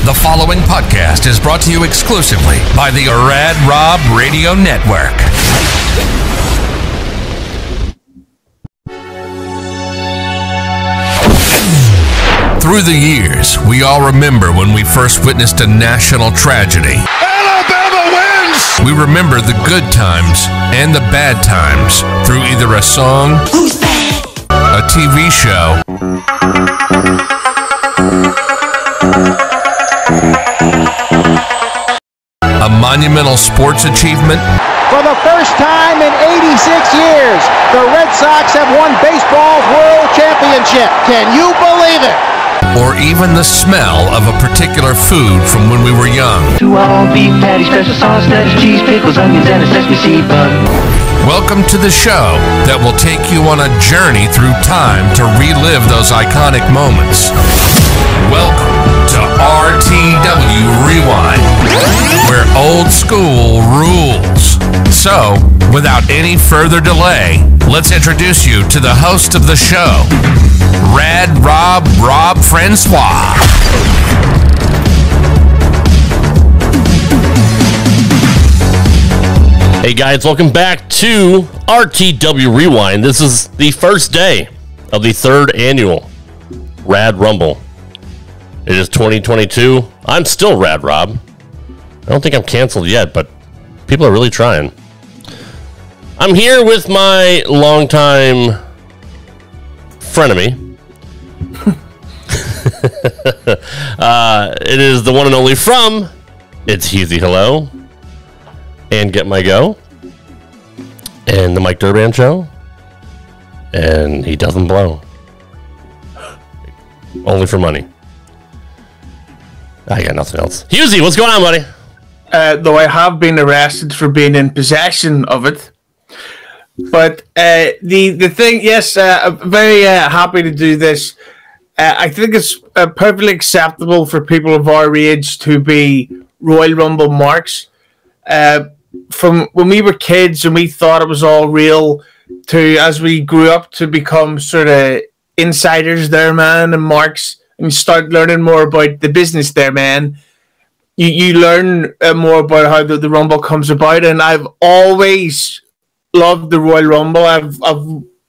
The following podcast is brought to you exclusively by the Rad Rob Radio Network. Through the years, we all remember when we first witnessed a national tragedy. Alabama wins! We remember the good times and the bad times through either a song, a TV show, a monumental sports achievement. For the first time in 86 years, the Red Sox have won baseball's World Championship. Can you believe it? Or even the smell of a particular food from when we were young. 2 all beef patty, special sauce, lettuce, cheese, pickles, onions, and a sesame seed bun. Welcome to the show that will take you on a journey through time to relive those iconic moments. Welcome to RTW Rewind, where old school rules. So, without any further delay, let's introduce you to the host of the show, Rad Rob Francois. Hey guys, welcome back to RTW Rewind. This is the first day of the third annual Rad Rumble. It is 2022. I'm still Rad Rob. I don't think I'm canceled yet, but people are really trying. I'm here with my longtime frenemy. It is the one and only from It's Hughezy. Hello. And Get My Go. And the Mike Durban Show. And He Doesn't Blow. Only for money. I got nothing else. Hughezy, what's going on, buddy? Though I have been arrested for being in possession of it. But the thing, yes, I'm very happy to do this. I think it's perfectly acceptable for people of our age to be Royal Rumble marks. From when we were kids and we thought it was all real, to as we grew up to become sort of insiders there, man, and marks, and you start learning more about the business there, man. You learn more about how the Rumble comes about, and I've always loved the Royal Rumble. I've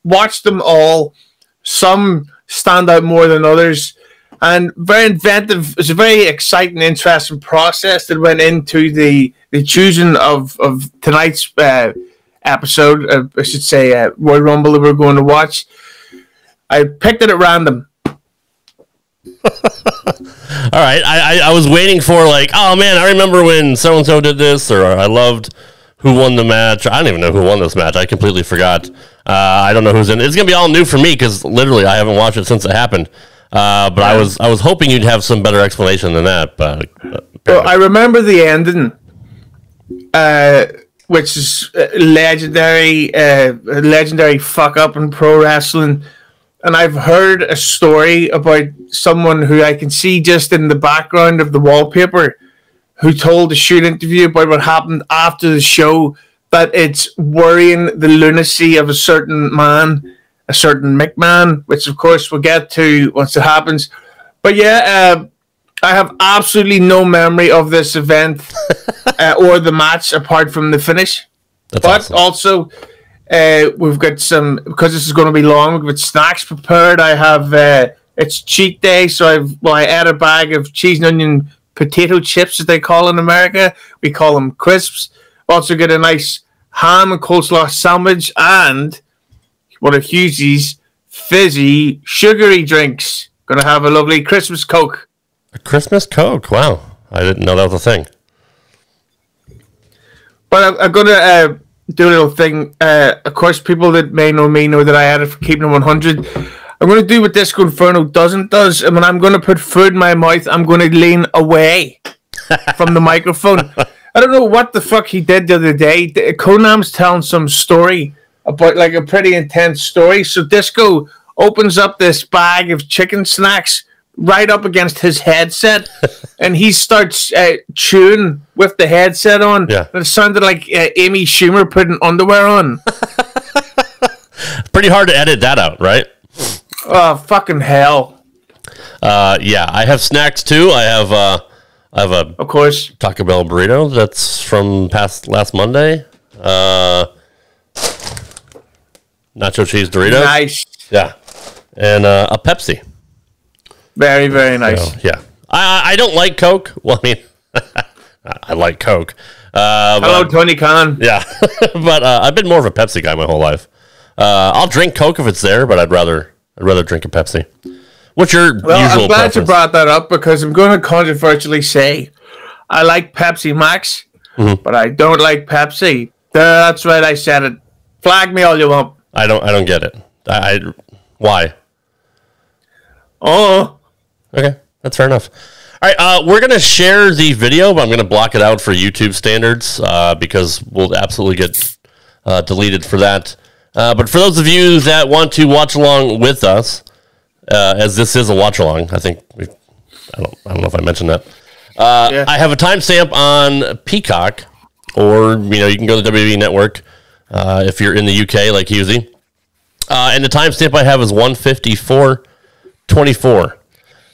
watched them all. Some stand out more than others, and very inventive. It's a very exciting, interesting process that went into the choosing of tonight's episode. I should say Royal Rumble that we're going to watch. I picked it at random. All right, I was waiting for like, oh man, I remember when so-and-so did this, or I loved who won the match. I don't even know who won this match. I completely forgot. I don't know who's in it. It's going to be all new for me because literally I haven't watched it since it happened. But I was hoping you'd have some better explanation than that. But well, I remember the ending, which is a legendary fuck up in pro wrestling. And I've heard a story about someone who I can see just in the background of the wallpaper, who told a shoot interview about what happened after the show, that it's worrying the lunacy of a certain man, a certain McMahon, which of course we'll get to once it happens. But yeah, I have absolutely no memory of this event or the match apart from the finish. That's but awesome. Also, we've got some, because this is going to be long, we've got snacks prepared. I have, it's cheat day, so I ate a bag of cheese and onion potato chips, as they call in America. We call them crisps. Also get a nice ham and coleslaw sandwich, and one of Hughezy's fizzy, sugary drinks. Gonna have a lovely Christmas Coke. A Christmas Coke? Wow. I didn't know that was a thing. But I'm gonna do a little thing. Of course, people that may know me know that I had it for keeping it 100. I'm going to do what Disco Inferno does. And when I'm going to put food in my mouth, I'm going to lean away from the microphone. I don't know what the fuck he did the other day. Konam's telling some story about like a pretty intense story. So Disco opens up this bag of chicken snacks right up against his headset, and he starts chewing with the headset on. Yeah. And it sounded like Amy Schumer putting underwear on. Pretty hard to edit that out, right? Oh, fucking hell. Yeah, I have snacks too. I have I have a Of course. Taco Bell burrito that's from last Monday. Nacho cheese Doritos. Nice. Yeah. And a Pepsi. Very, very nice. So, yeah. I don't like Coke. Well, I mean, I like Coke. Hello, Tony Khan. Yeah. But I've been more of a Pepsi guy my whole life. I'll drink Coke if it's there, but I'd rather drink a Pepsi. What's your usual I'm glad preference? you brought that up because I'm going to controversially say I like Pepsi Max, but I don't like Pepsi. That's right, I said it. Flag me all you want. I don't get it. Why? Oh, Okay, that's fair enough. All right, we're going to share the video, but I'm going to block it out for YouTube standards because we'll absolutely get deleted for that. But for those of you that want to watch along with us, as this is a watch along, I think I don't know if I mentioned that. yeah. I have a timestamp on Peacock, or you can go to WWE Network if you're in the UK like Hughezy. And the timestamp I have is 1:54:24.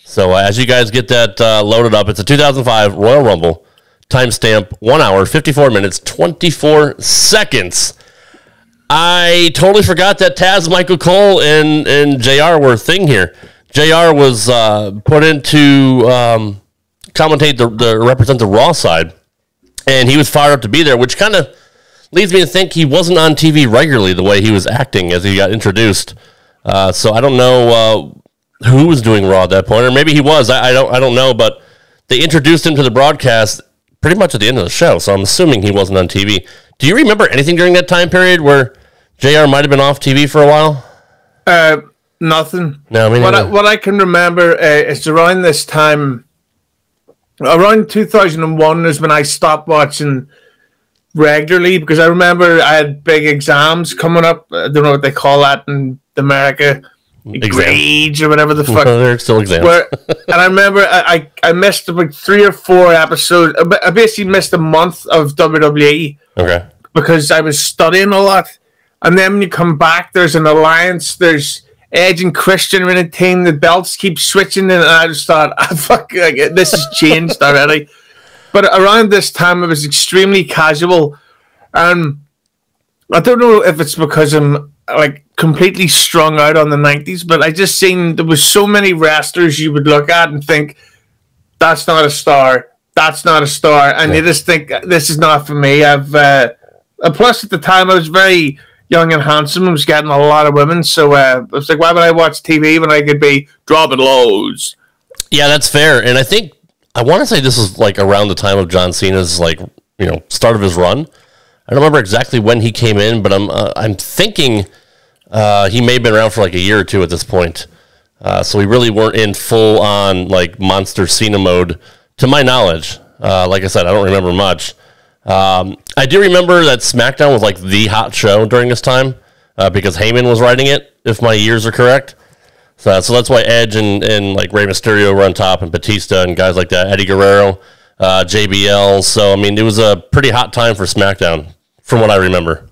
So as you guys get that loaded up, it's a 2005 Royal Rumble timestamp, 1 hour, 54 minutes, 24 seconds. I totally forgot that Taz, Michael Cole, and JR were a thing here. JR was put in to commentate the represent the Raw side, and he was fired up to be there, which kind of leads me to think he wasn't on TV regularly the way he was acting as he got introduced. So I don't know who was doing Raw at that point, or maybe he was. I don't know, but they introduced him to the broadcast pretty much at the end of the show, so I'm assuming he wasn't on TV. Do you remember anything during that time period where JR might have been off TV for a while? Nothing. No, I mean, what I can remember is around this time, around 2001 is when I stopped watching regularly because I remember I had big exams coming up. I don't know what they call that in America. Grades or whatever the fuck. They're still exams. And I remember I missed about 3 or 4 episodes. I basically missed a month of WWE Okay. because I was studying a lot. And then when you come back, there's an alliance. There's Edge and Christian are in a team. The belts keep switching, and I just thought, fuck, this has changed already. But around this time, it was extremely casual. And I don't know if it's because I'm completely strung out on the 90s, but I just seen there was so many wrestlers you would look at and think, that's not a star, that's not a star, and you just think, this is not for me. Plus at the time I was very young and handsome and was getting a lot of women, so I was like, why would I watch TV when I could be dropping loads? Yeah, that's fair. And I want to say this was around the time of John Cena's start of his run. I don't remember exactly when he came in, but I'm thinking he may have been around for a year or two at this point. So we really weren't in full on monster Cena mode, to my knowledge. Like I said, I don't remember much. I do remember that SmackDown was the hot show during this time because Heyman was writing it, if my years are correct. So that's why Edge and Rey Mysterio were on top, and Batista and guys like that, Eddie Guerrero, JBL. So I mean, it was a pretty hot time for SmackDown, from what I remember.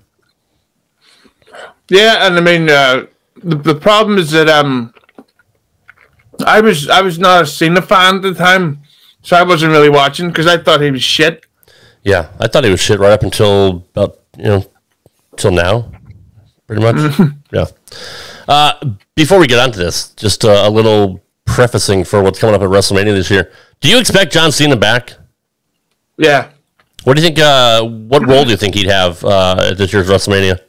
Yeah, and I mean, the problem is that I was not a Cena fan at the time, so I wasn't really watching because I thought he was shit. Yeah, I thought he was shit right up until about till now, pretty much. Yeah. Before we get onto this, just a little prefacing for what's coming up at WrestleMania this year. Do you expect John Cena back? Yeah. What do you think? What role do you think he'd have at this year's WrestleMania?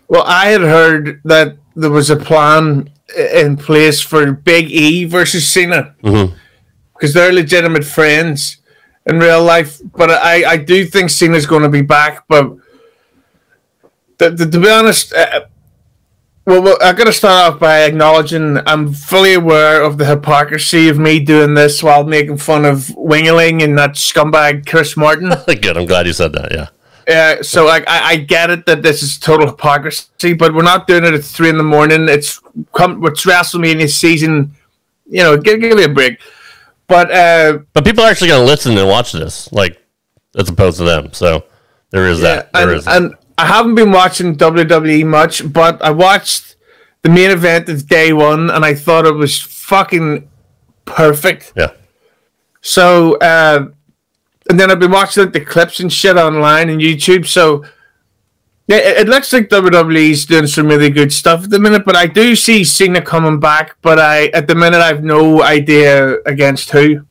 Well, I had heard that there was a plan in place for Big E versus Cena because they're legitimate friends in real life. But I do think Cena's going to be back. But to be honest, well, I got to start off by acknowledging I'm fully aware of the hypocrisy of me doing this while making fun of Wingeling and that scumbag Chris Martin. Good, I'm glad you said that. Yeah. So I get it that this is total hypocrisy, but we're not doing it at 3 a.m. It's WrestleMania season. Give me a break. But people are actually going to listen and watch this, as opposed to them. So there is that. And I haven't been watching WWE much, but I watched the main event of day one, and I thought it was fucking perfect. Yeah. So, and then I've been watching like the clips and shit online and YouTube. So, yeah, it looks like WWE's doing some really good stuff at the minute. But I do see Cena coming back. But at the minute, I have no idea against who.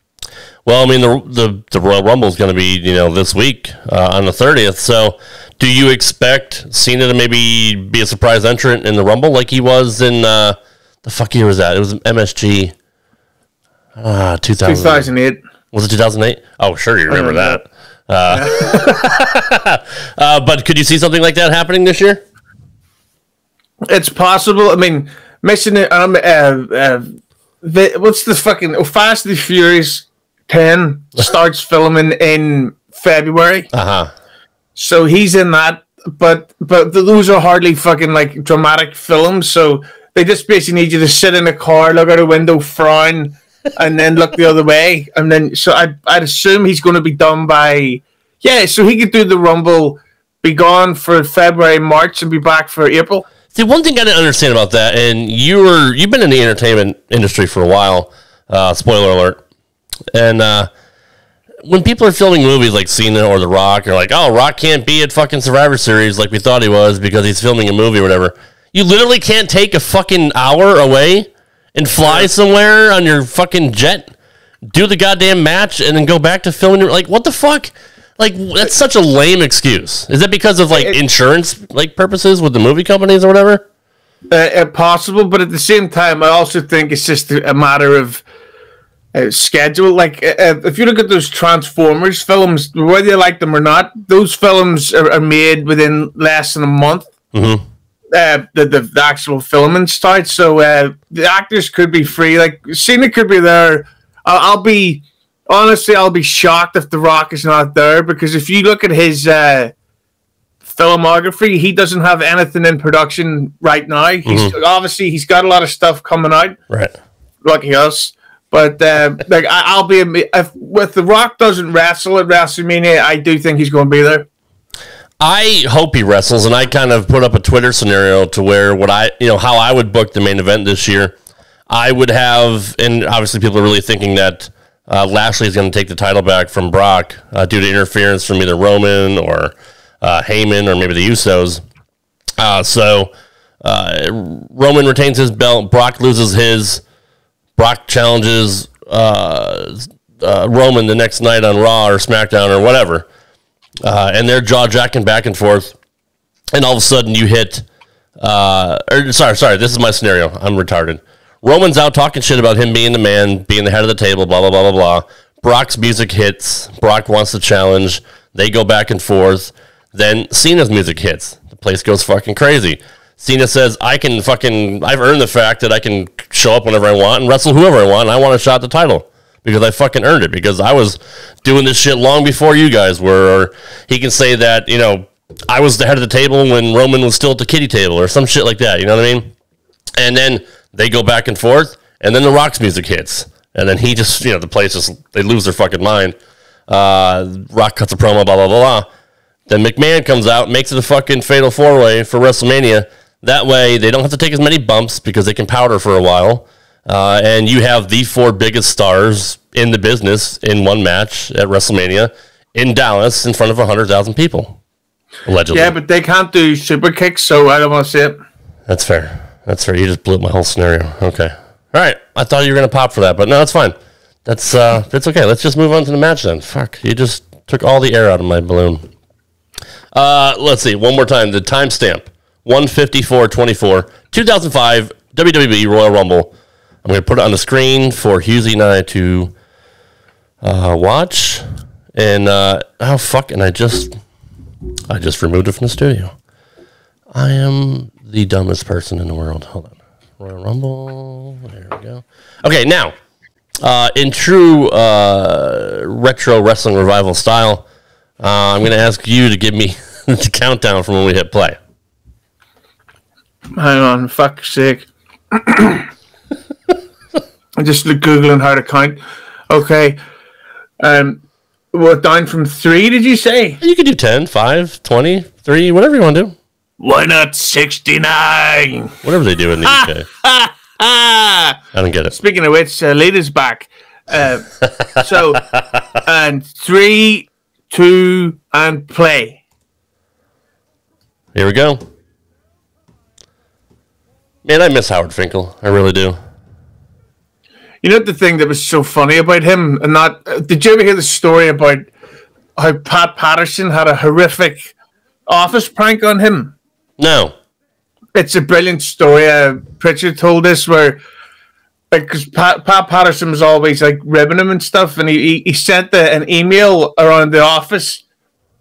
Well, I mean, the Royal Rumble is going to be, this week on the 30th. So, do you expect Cena to maybe be a surprise entrant in the Rumble like he was in the fuck year was that? It was MSG 2008. Was it 2008? Oh, sure, you remember that. But could you see something like that happening this year? It's possible. I mean, what's the fucking Fast and the Furious 10 starts filming in February. So he's in that, but those are hardly fucking like dramatic films. So they just basically need you to sit in a car, look out a window, frown, and then look the other way. And then, so I'd assume he's going to be done by, so he could do the Rumble, be gone for February, March, and be back for April. See, one thing I didn't understand about that, and you've been in the entertainment industry for a while, spoiler alert, and when people are filming movies like Cena or The Rock, or like, oh, Rock can't be at fucking Survivor Series like we thought he was because he's filming a movie or whatever, you literally can't take a fucking hour away and fly somewhere on your fucking jet, do the goddamn match, and then go back to filming. Like, what the fuck? Like, that's such a lame excuse. Is that because of, like, insurance, like, purposes with the movie companies or whatever? Possible, but at the same time, I also think it's just a matter of schedule. Like, if you look at those Transformers films, whether you like them or not, those films are made within less than a month. Mm-hmm. The actual filming starts, so the actors could be free. Like Cena could be there. I'll be shocked if The Rock is not there, because if you look at his filmography, he doesn't have anything in production right now. He's got a lot of stuff coming out. Right, lucky us. But like I'll be if The Rock doesn't wrestle at WrestleMania, I do think he's going to be there. I hope he wrestles, and I kind of put up a Twitter scenario to where how I would book the main event this year. I would have, and obviously people are really thinking that Lashley is going to take the title back from Brock due to interference from either Roman or Heyman or maybe the Usos. So Roman retains his belt, Brock loses his, Brock challenges Roman the next night on Raw or SmackDown or whatever. And they're jaw-jacking back and forth, and all of a sudden you hit, sorry, this is my scenario. I'm retarded. Roman's out talking shit about him being the man, being the head of the table, blah, blah, blah, blah, blah. Brock's music hits. Brock wants to challenge. They go back and forth. Then Cena's music hits. The place goes fucking crazy. Cena says, I've earned the fact that I can show up whenever I want and wrestle whoever I want, and I want a shot at the title. Because I fucking earned it. Because I was doing this shit long before you guys were. Or he can say that, I was the head of the table when Roman was still at the kiddie table. Or some shit like that. You know what I mean? And then they go back and forth. And then The Rock's music hits. And then he just, the place just, they lose their fucking mind. Rock cuts a promo, blah, blah, blah, blah. Then McMahon comes out, makes it a fucking fatal four-way for WrestleMania. That way, they don't have to take as many bumps because they can powder for a while. And you have the four biggest stars in the business in one match at WrestleMania in Dallas in front of 100,000 people, allegedly. Yeah, but they can't do super kicks, so I don't want to see it. That's fair. You just blew up my whole scenario. Okay. All right. I thought you were going to pop for that, but no, that's fine. That's okay. Let's just move on to the match then. Fuck. You just took all the air out of my balloon. Let's see. One more time. The timestamp. 1:54:24, 2005 WWE Royal Rumble. I'm going to put it on the screen for Hughezy and I to watch. And, and I just removed it from the studio. I am the dumbest person in the world. Hold on. Royal Rumble. There we go. Okay, now, in true retro wrestling revival style, I'm going to ask you to give me the countdown from when we hit play. Hang on, fuck's sake. I'm just Googling how to count. Okay. Down from 3, did you say? You could do 10, 5, 20, 3, whatever you want to do. Why not 69? Whatever they do in the UK. I don't get it. Speaking of which, Lita's back. So, and 3, 2, and play. Here we go. Man, I miss Howard Finkel. I really do. You know the thing that was so funny about him, and not did you ever hear the story about how Pat Patterson had a horrific office prank on him? No. It's a brilliant story. Pritchard told us where, because Pat Patterson was always like ribbing him and stuff, and he sent an email around the office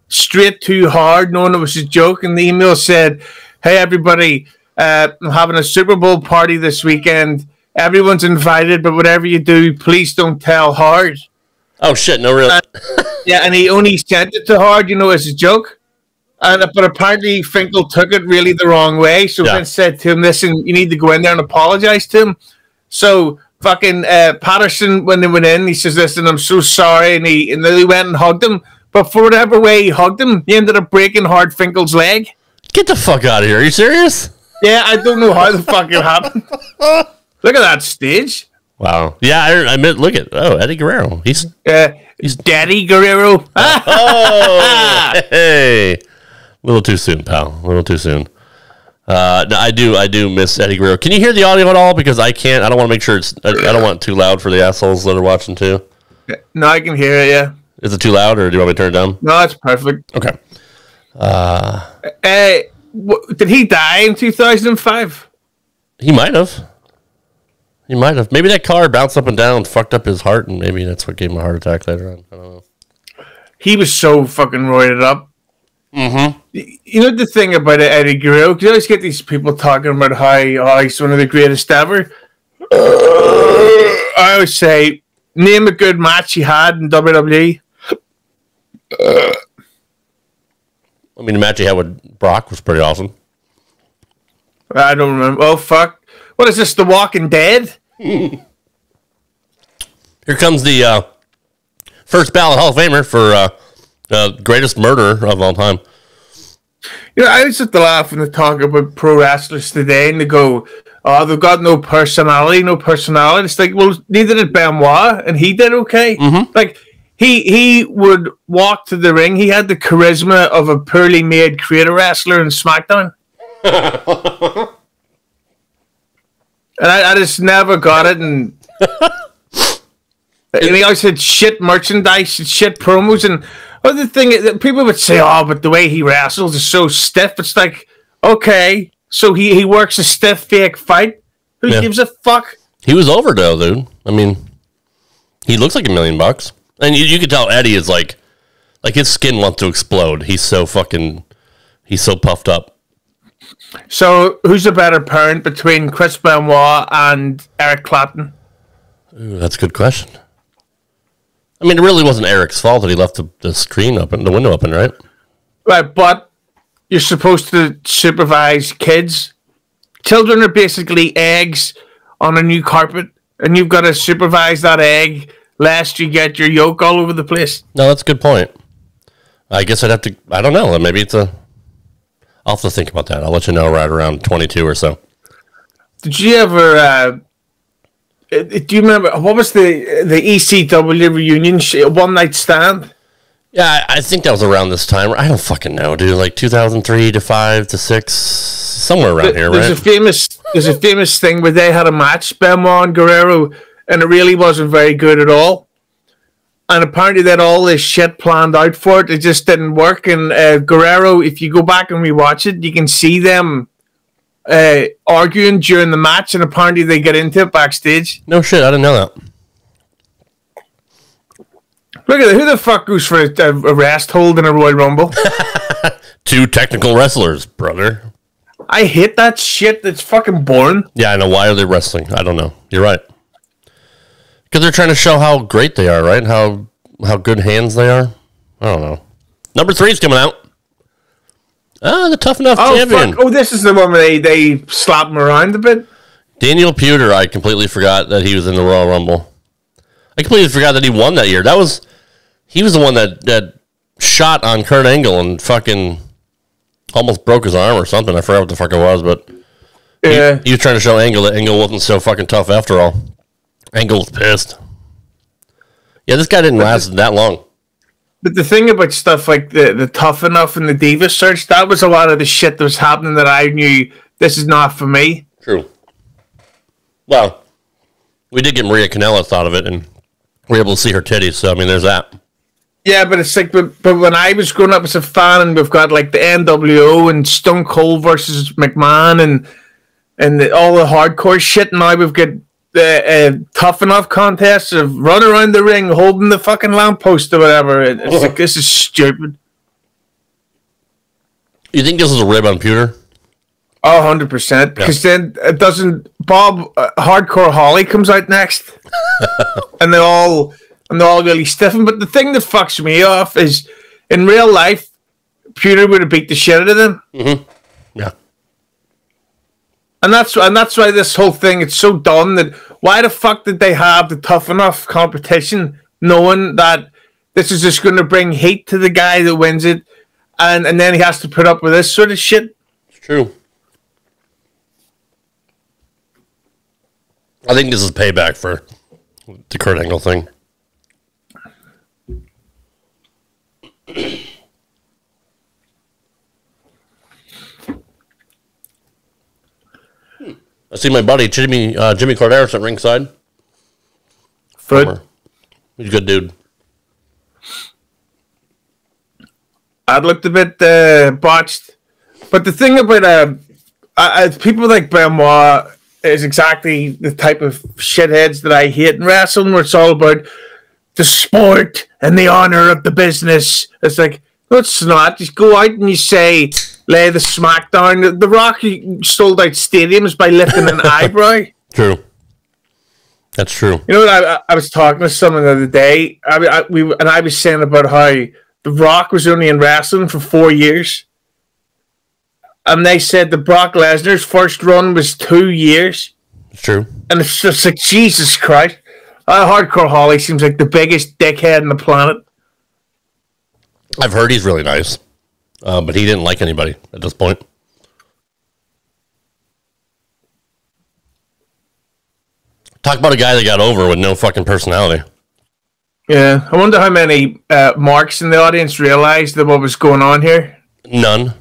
straight too hard, knowing it was a joke. And the email said, "Hey everybody, I'm having a Super Bowl party this weekend. Everyone's invited, but whatever you do, please don't tell Hard." Oh shit! No, really. Yeah, and he only sent it to Hard, as a joke. But apparently Finkel took it really the wrong way. So Vince said to him, "Listen, you need to go in there and apologize to him." So fucking Patterson, when they went in, he says, "Listen, I'm so sorry," and then he went and hugged him. But for whatever way he hugged him, he ended up breaking Hard Finkel's leg. Get the fuck out of here! Are you serious? Yeah, I don't know how the fuck it happened. Look at that stage. Wow. Yeah, I admit. Look at Eddie Guerrero. He's Daddy Guerrero. Oh, hey. A little too soon, pal. A little too soon. No, I do miss Eddie Guerrero. Can you hear the audio at all? Because I can't. I don't want to make sure I don't want it too loud for the assholes that are watching too. No, I can hear it. Yeah. Is it too loud, or do you want me to turn it down? No, it's perfect. Okay. Did he die in 2005? He might have. Maybe that car bounced up and down, fucked up his heart, and maybe that's what gave him a heart attack later on. I don't know. He was so fucking roided up. Mm-hmm. You know the thing about Eddie Guerrero? You always get these people talking about how he's one of the greatest ever. I always say, name a good match he had in WWE. I mean, the match he had with Brock was pretty awesome. I don't remember. Oh, fuck. What is this, The Walking Dead? Here comes the first ballot Hall of Famer for greatest murderer of all time. I always have to laugh when they talk about pro wrestlers today and they go, "Oh, they've got no personality. It's like, well, neither did Benoit, and he did okay. Mm-hmm. Like, he would walk to the ring. He had the charisma of a poorly made creator wrestler in SmackDown. And I just never got it. And he always had shit merchandise and shit promos. And other thing, people would say, "Oh, but the way he wrestles is so stiff." It's like, okay, so he works a stiff fake fight. Who gives a fuck? He was over though, dude. I mean, he looks like $1 million, and you could tell Eddie is like his skin wants to explode. He's so puffed up. So, who's a better parent between Chris Benoit and Eric Clapton? Ooh, that's a good question. I mean, it really wasn't Eric's fault that he left the screen open, the window open, right? Right, but you're supposed to supervise kids. Children are basically eggs on a new carpet, and you've got to supervise that egg lest you get your yolk all over the place. No, that's a good point. I guess I'd have to, I don't know, maybe I'll have to think about that. I'll let you know right around 22 or so. Did you ever, do you remember, what was the ECW reunion, One Night Stand? Yeah, I think that was around this time. I don't fucking know, dude. Like 2003 to 5 to 6, somewhere around here, right? There's a famous thing where they had a match, Benoit and Guerrero, and it really wasn't very good at all. And apparently they had all this shit planned out for it. It just didn't work. And Guerrero, if you go back and rewatch it, you can see them arguing during the match, and apparently they get into it backstage. No shit, I didn't know that. Look at that. Who the fuck goes for a rest hold in a Royal Rumble? Two technical wrestlers, brother. I hate that shit. It's fucking boring. Yeah, I know. Why are they wrestling? I don't know. You're right. Because they're trying to show how great they are, right? How good hands they are. I don't know. Number 3 is coming out. The Tough Enough champion. Fuck. Oh, this is the one where they slap him around a bit. Daniel Puder. I completely forgot that he was in the Royal Rumble. I completely forgot that he won that year. He was the one that shot on Kurt Angle and fucking almost broke his arm or something. I forgot what the fuck it was, but he was trying to show Angle that Angle wasn't so fucking tough after all. Angle was pissed. Yeah, this guy didn't last that long. But the thing about stuff like the Tough Enough and the Diva search, that was a lot of the shit that was happening that I knew this is not for me. True. Well, we did get Maria Kanellis out of it, and we were able to see her titties, so, I mean, there's that. Yeah, but it's like, but when I was growing up as a fan, and we've got like the NWO and Stone Cold versus McMahon and all the hardcore shit, and now we've got the Tough Enough contests of run around the ring holding the fucking lamppost or whatever. It's like, this is stupid. You think this is a rib on Pewter? Oh, 100%. Because then it doesn't. Bob Hardcore Holly comes out next, and they're all really stiffen. But the thing that fucks me off is, in real life, Pewter would have beat the shit out of them. Mm-hmm. Yeah. And that's why this whole thing, it's so done that why the fuck did they have the Tough Enough competition knowing that this is just going to bring heat to the guy that wins it, and then he has to put up with this sort of shit? It's true. I think this is payback for the Kurt Angle thing. I see my buddy Jimmy Corderas at ringside. Foot. He's a good dude. I looked a bit botched, but the thing about people like Benoit is exactly the type of shitheads that I hate in wrestling, where it's all about the sport and the honor of the business. It's like, no, it's not. Just go out and you say, lay the smack down. The Rock sold out stadiums by lifting an eyebrow. True. That's true. You know what? I was talking to someone the other day. I was saying about how the Rock was only in wrestling for 4 years. And they said the Brock Lesnar's first run was 2 years. It's true. And it's just like, Jesus Christ. Hardcore Holly seems like the biggest dickhead on the planet. I've heard he's really nice. But he didn't like anybody at this point. Talk about a guy that got over with no fucking personality. Yeah. I wonder how many marks in the audience realized that what was going on here. None.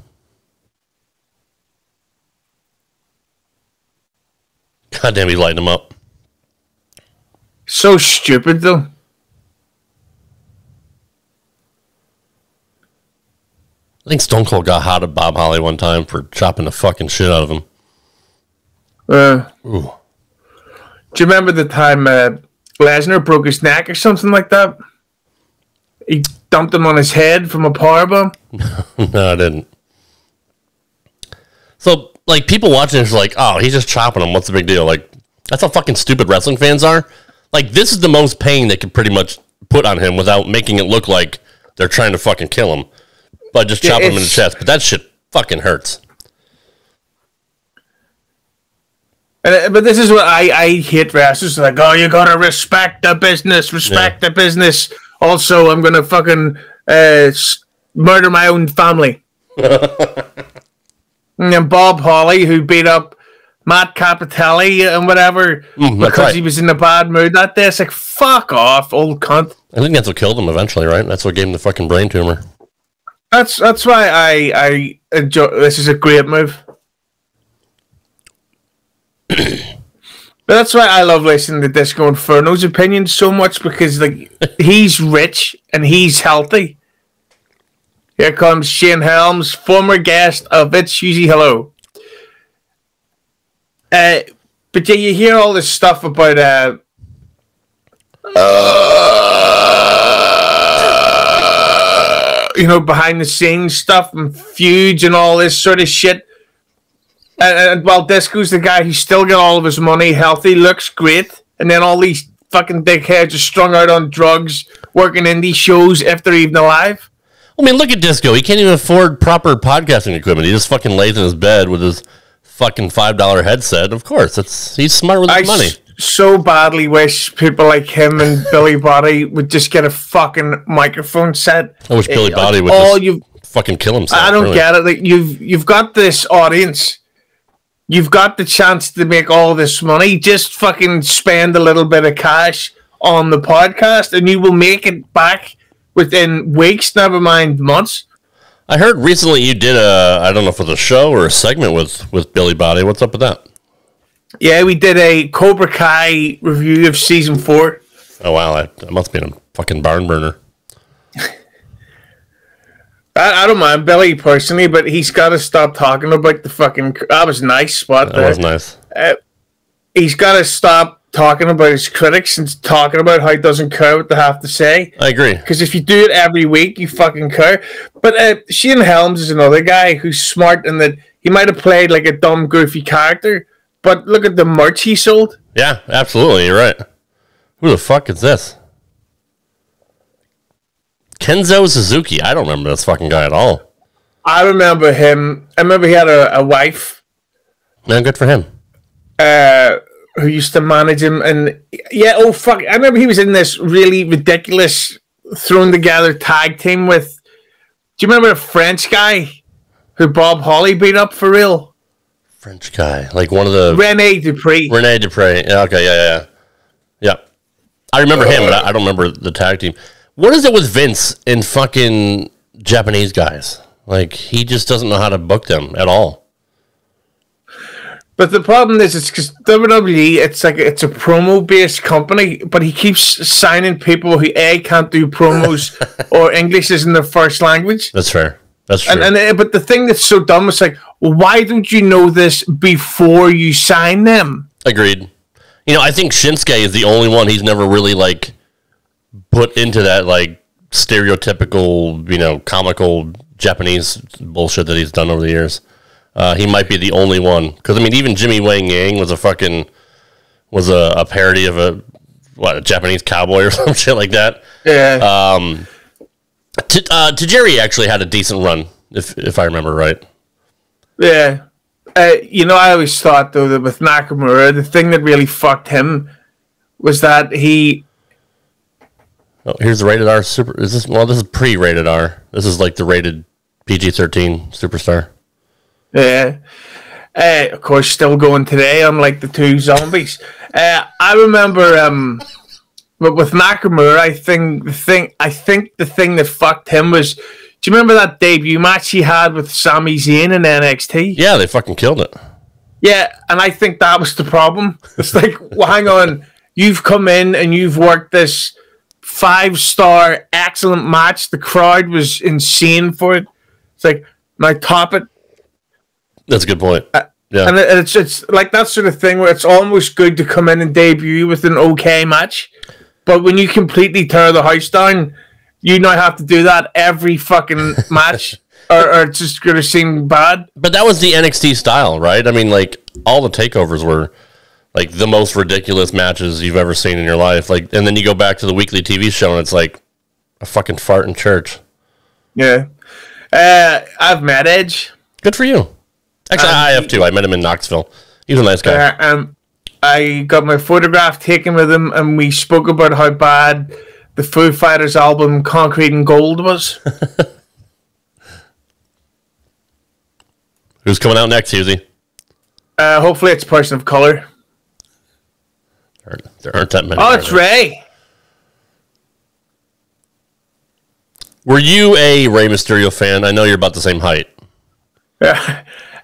God damn, he's lighting them up. So stupid, though. I think Stone Cold got hot at Bob Holly one time for chopping the fucking shit out of him. Ooh. Do you remember the time Lesnar broke his neck or something like that? He dumped him on his head from a powerbomb? No, I didn't. So, like, people watching this are like, oh, he's just chopping him. What's the big deal? Like, that's how fucking stupid wrestling fans are. Like, this is the most pain they could pretty much put on him without making it look like they're trying to fucking kill him. But just chop him in the chest. But that shit fucking hurts. But this is what I hate wrestlers. Like, oh, you gotta respect the business. Respect the business. Also, I'm gonna fucking murder my own family. And then Bob Holly, who beat up Matt Capitelli and whatever because he was in a bad mood that day. It's like, fuck off, old cunt. I think that's what killed him eventually, right? That's what gave him the fucking brain tumor. That's why I enjoy. This is a great move. But that's why I love listening to Disco Inferno's opinions so much, because like he's rich and he's healthy. Here comes Shane Helms, former guest of It's Hughezy. Hello. But yeah, you hear all this stuff about you know, behind the scenes stuff and feuds and all this sort of shit. And while Disco's the guy who's still got all of his money, healthy, looks great, and then all these fucking dickheads are strung out on drugs, working indie shows if they're even alive. I mean, look at Disco. He can't even afford proper podcasting equipment. He just fucking lays in his bed with his fucking $5 headset. Of course, he's smart with his money. So badly wish people like him and Billy Body would just get a fucking microphone set. I wish Billy Body would just fucking kill himself. I don't get it. Like, you've got this audience. You've got the chance to make all this money. Just fucking spend a little bit of cash on the podcast, and you will make it back within weeks, never mind months. I heard recently you did I don't know if it was a show or a segment with Billy Body. What's up with that? Yeah, we did a Cobra Kai review of season 4. Oh, wow. That must be a fucking barn burner. I don't mind Billy personally, but he's got to stop talking about the fucking... That was nice spot there. That was nice. He's got to stop talking about his critics and talking about how he doesn't care what they have to say. I agree. Because if you do it every week, you fucking care. But Shane Helms is another guy who's smart in that he might have played like a dumb, goofy character, but look at the merch he sold. Yeah, absolutely. You're right. Who the fuck is this? Kenzo Suzuki. I don't remember this fucking guy at all. I remember him. I remember he had a wife. Man, good for him. Who used to manage him. And yeah, oh fuck. I remember he was in this really ridiculous thrown together tag team with... Do you remember the French guy who Bob Holly beat up for real? French guy. Like one of the... Rene Dupree. Yeah, okay, yeah. Yeah. I remember him, but I don't remember the tag team. What is it with Vince and fucking Japanese guys? Like, he just doesn't know how to book them at all. But the problem is, it's because WWE, it's a promo-based company, but he keeps signing people who can't do promos or English isn't their first language. That's fair. That's true. But the thing that's so dumb is like, well, why don't you know this before you sign them? Agreed. You know, I think Shinsuke is the only one he's never really like put into that like stereotypical, you know, comical Japanese bullshit that he's done over the years. He might be the only one, because I mean, even Jimmy Wang Yang was a parody of a Japanese cowboy or some shit like that. Yeah. Tajiri actually had a decent run, if I remember right. Yeah. You know, I always thought though that with Nakamura, the thing that really fucked him was that he... Oh, here's the rated R super. This is pre-rated R. This is like the rated PG-13 superstar. Yeah. Of course, still going today, unlike the two zombies. I remember, but with Nakamura, I think the thing that fucked him was, do you remember that debut match he had with Sami Zayn in NXT? Yeah, they fucking killed it. Yeah, and I think that was the problem. It's like, well, hang on, you've come in and you've worked this 5-star excellent match. The crowd was insane for it. It's like, now top it. That's a good point. Yeah, and it's like that sort of thing where it's almost good to come in and debut with an okay match, but when you completely tear the house down, you now have to do that every fucking match, or it's just going to seem bad. But that was the NXT style, right? I mean, like, all the takeovers were like the most ridiculous matches you've ever seen in your life. Like, and then you go back to the weekly TV show, and it's like a fucking fart in church. Yeah, I've met Edge. Good for you. Actually, I have too. I met him in Knoxville. He's a nice guy. I got my photograph taken with him, and we spoke about how bad the Foo Fighters album Concrete and Gold was. Who's coming out next, Hughezy? Hopefully it's a person of color. There aren't that many. Oh, it's Ray. Were you a Rey Mysterio fan? I know you're about the same height.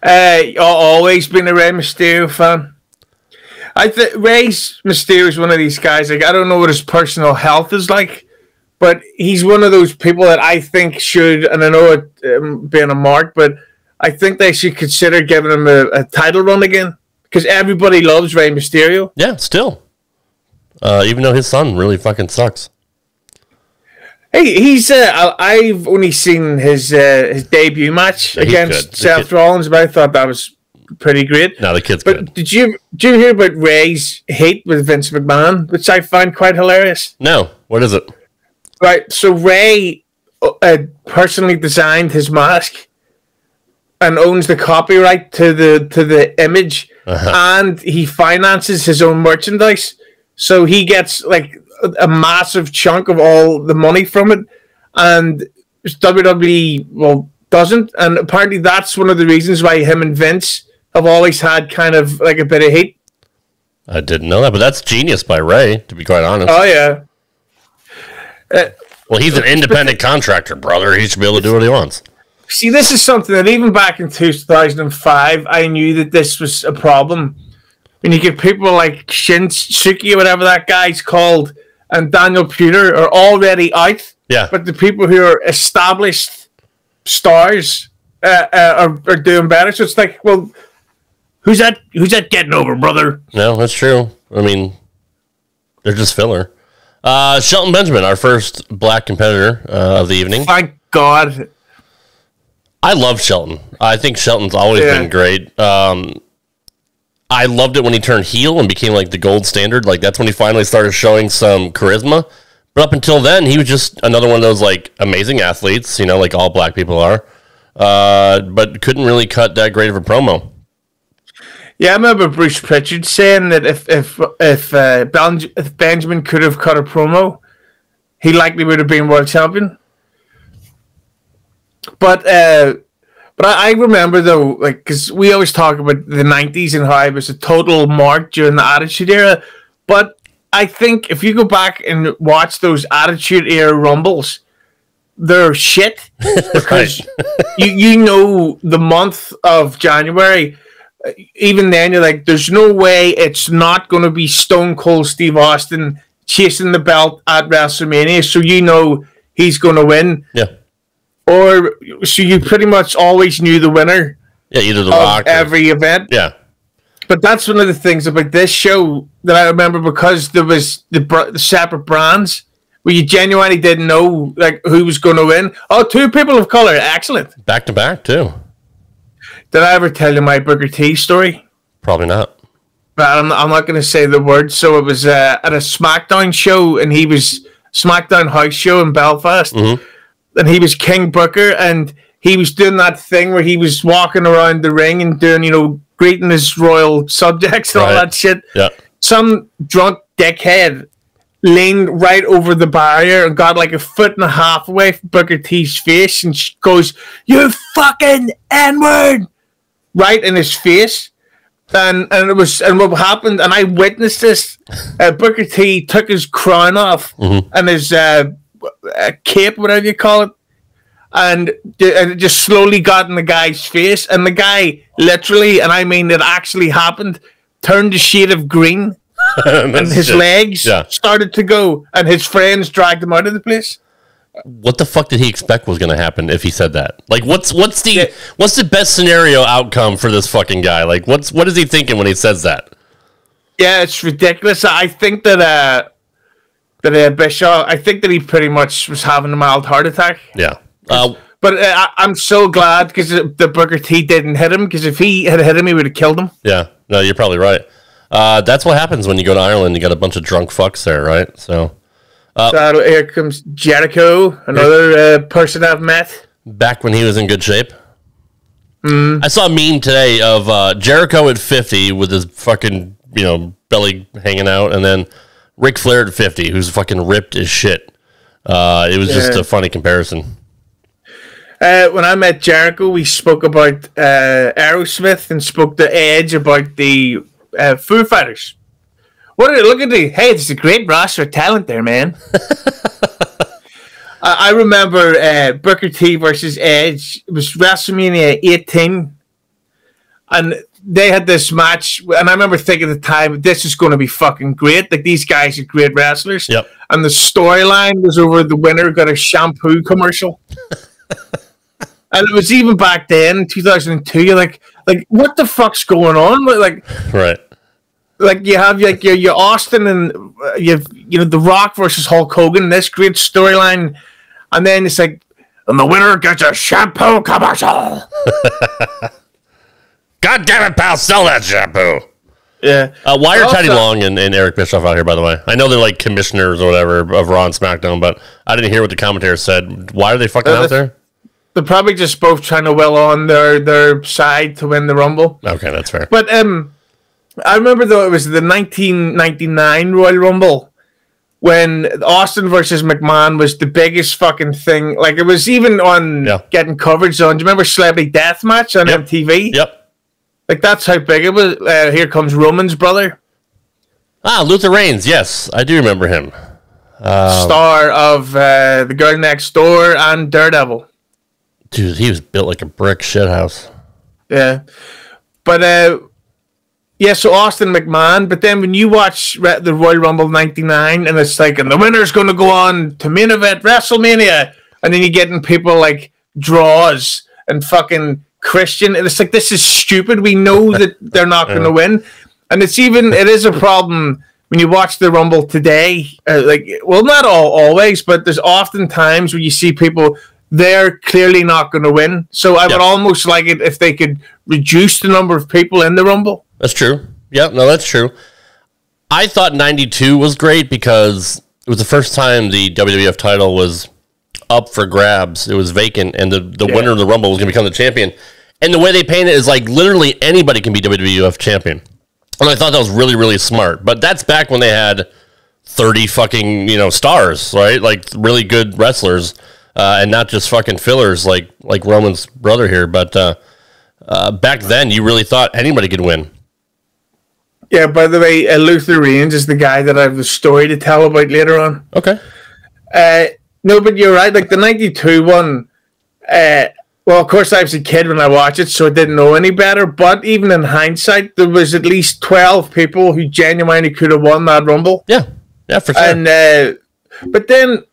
I've always been a Rey Mysterio fan. I think Rey Mysterio is one of these guys. Like, I don't know what his personal health is like, but he's one of those people that I think should, and I know it being a mark, but I think they should consider giving him a title run again, because everybody loves Rey Mysterio. Yeah, still. Even though his son really fucking sucks. Hey, he's. I've only seen his debut match against Seth Rollins, but I thought that was pretty great. No, the kid's good. But did you hear about Ray's hate with Vince McMahon, which I find quite hilarious? No, what is it? Right, so Ray personally designed his mask and owns the copyright to the image, and he finances his own merchandise, so he gets like a massive chunk of all the money from it, and WWE doesn't, and apparently that's one of the reasons why him and Vince have always had kind of like a bit of hate. I didn't know that, but that's genius by Ray, to be quite honest. Oh, yeah. Well, he's an independent contractor, brother. He should be able to do what he wants. See, this is something that even back in 2005, I knew that this was a problem. When you get people like Shinsuke, or whatever that guy's called, and Daniel Puder are already out. Yeah. But the people who are established stars are doing better. So it's like, well, who's that getting over, brother? No, that's true. I mean, they're just filler. Shelton Benjamin, our first black competitor of the evening. Thank God. I love Shelton. I think Shelton's always been great. I loved it when he turned heel and became like the gold standard. Like that's when he finally started showing some charisma. But up until then, he was just another one of those like amazing athletes, you know, like all black people are. But couldn't really cut that great of a promo. Yeah, I remember Bruce Pritchard saying that if Benjamin could have cut a promo, he likely would have been world champion. But I remember though, like, because we always talk about the '90s and how it was a total mark during the Attitude Era. But I think if you go back and watch those Attitude Era Rumbles, they're shit because you know the month of January. Even then, you're like, there's no way it's not going to be Stone Cold Steve Austin chasing the belt at WrestleMania. So you know he's going to win. Yeah. Or so you pretty much always knew the winner. Yeah, either The Rock. Every event. Yeah. But that's one of the things about this show that I remember because there was the separate brands where you genuinely didn't know like who was going to win. Oh, two people of color. Excellent. Back to back, too. Did I ever tell you my Booker T story? Probably not. But I'm not going to say the word. So it was at a SmackDown show, and he was SmackDown house show in Belfast, and he was King Booker, and he was doing that thing where he was walking around the ring and doing, you know, greeting his royal subjects and all that shit. Yeah. Some drunk dickhead leaned right over the barrier and got like a foot and a half away from Booker T's face, and she goes, "You fucking N-word!" right in his face. And what happened, and I witnessed this, Booker T took his crown off and his cape, whatever you call it, and it just slowly got in the guy's face, and the guy literally, and I mean it actually happened, turned a shade of green and his legs started to go, and his friends dragged him out of the place. What the fuck did he expect was going to happen if he said that? Like, what's the best scenario outcome for this fucking guy? Like, what is he thinking when he says that? Yeah, it's ridiculous. I think that Bischoff, I think that he pretty much was having a mild heart attack. Yeah. But I'm so glad because the Booker T didn't hit him, because if he had hit him, he would have killed him. Yeah. No, you're probably right. That's what happens when you go to Ireland. You got a bunch of drunk fucks there, right? So here comes Jericho, another person I've met. Back when he was in good shape. I saw a meme today of Jericho at 50 with his fucking, you know, belly hanging out, and then Ric Flair at 50, who's fucking ripped as shit. It was just a funny comparison. When I met Jericho, we spoke about Aerosmith and spoke to Edge about the Foo Fighters. Look at the, hey, it's a great roster of talent there, man. I remember Booker T versus Edge. It was WrestleMania 18. And they had this match. And I remember thinking at the time, this is going to be fucking great. Like, these guys are great wrestlers. Yep. And the storyline was over the winner got a shampoo commercial. And it was even back then, in 2002, you're like, what the fuck's going on? Like, right. Like, you have like your Austin and you know The Rock versus Hulk Hogan, this great storyline, and then it's like, and the winner gets a shampoo commercial. God damn it, pal, sell that shampoo. Yeah. Why are Teddy Long and Eric Bischoff out here, by the way? I know they're like commissioners or whatever of Raw and SmackDown, but I didn't hear what the commentator said. Why are they fucking out there? They're probably just both trying to will on their side to win the Rumble. Okay, that's fair. But I remember, though, it was the 1999 Royal Rumble when Austin versus McMahon was the biggest fucking thing. Like, it was even on getting coverage on. Do you remember Celebrity Deathmatch on MTV? Yep. Like, that's how big it was. Here comes Roman's brother. Luther Reigns. Yes, I do remember him. Star of The Girl Next Door and Daredevil. Dude, he was built like a brick shithouse. Yeah. But, so Austin McMahon. But then when you watch the Royal Rumble 99, and it's like, and the winner's going to go on to main event WrestleMania, and then you're getting people like Draws and fucking Christian, and it's like, this is stupid. We know that they're not going to win. And it is a problem when you watch the Rumble today. Not always, but there's often times where you see people, they're clearly not going to win. So I would almost like it if they could reduce the number of people in the Rumble. That's true. Yeah, no, that's true. I thought 92 was great because it was the first time the WWF title was up for grabs. It was vacant, and the winner of the Rumble was going to become the champion. And the way they paint it is like literally anybody can be WWF champion. And I thought that was really, really smart. But that's back when they had 30 fucking, stars, right? Like really good wrestlers, and not just fucking fillers like Roman's brother here. But back then, you really thought anybody could win. Yeah, by the way, Luther Reigns is the guy that I have the story to tell about later on. Okay. No, but you're right. Like the 92 one, well, of course, I was a kid when I watched it, so I didn't know any better. But even in hindsight, there was at least 12 people who genuinely could have won that Rumble. Yeah, for sure. And but then,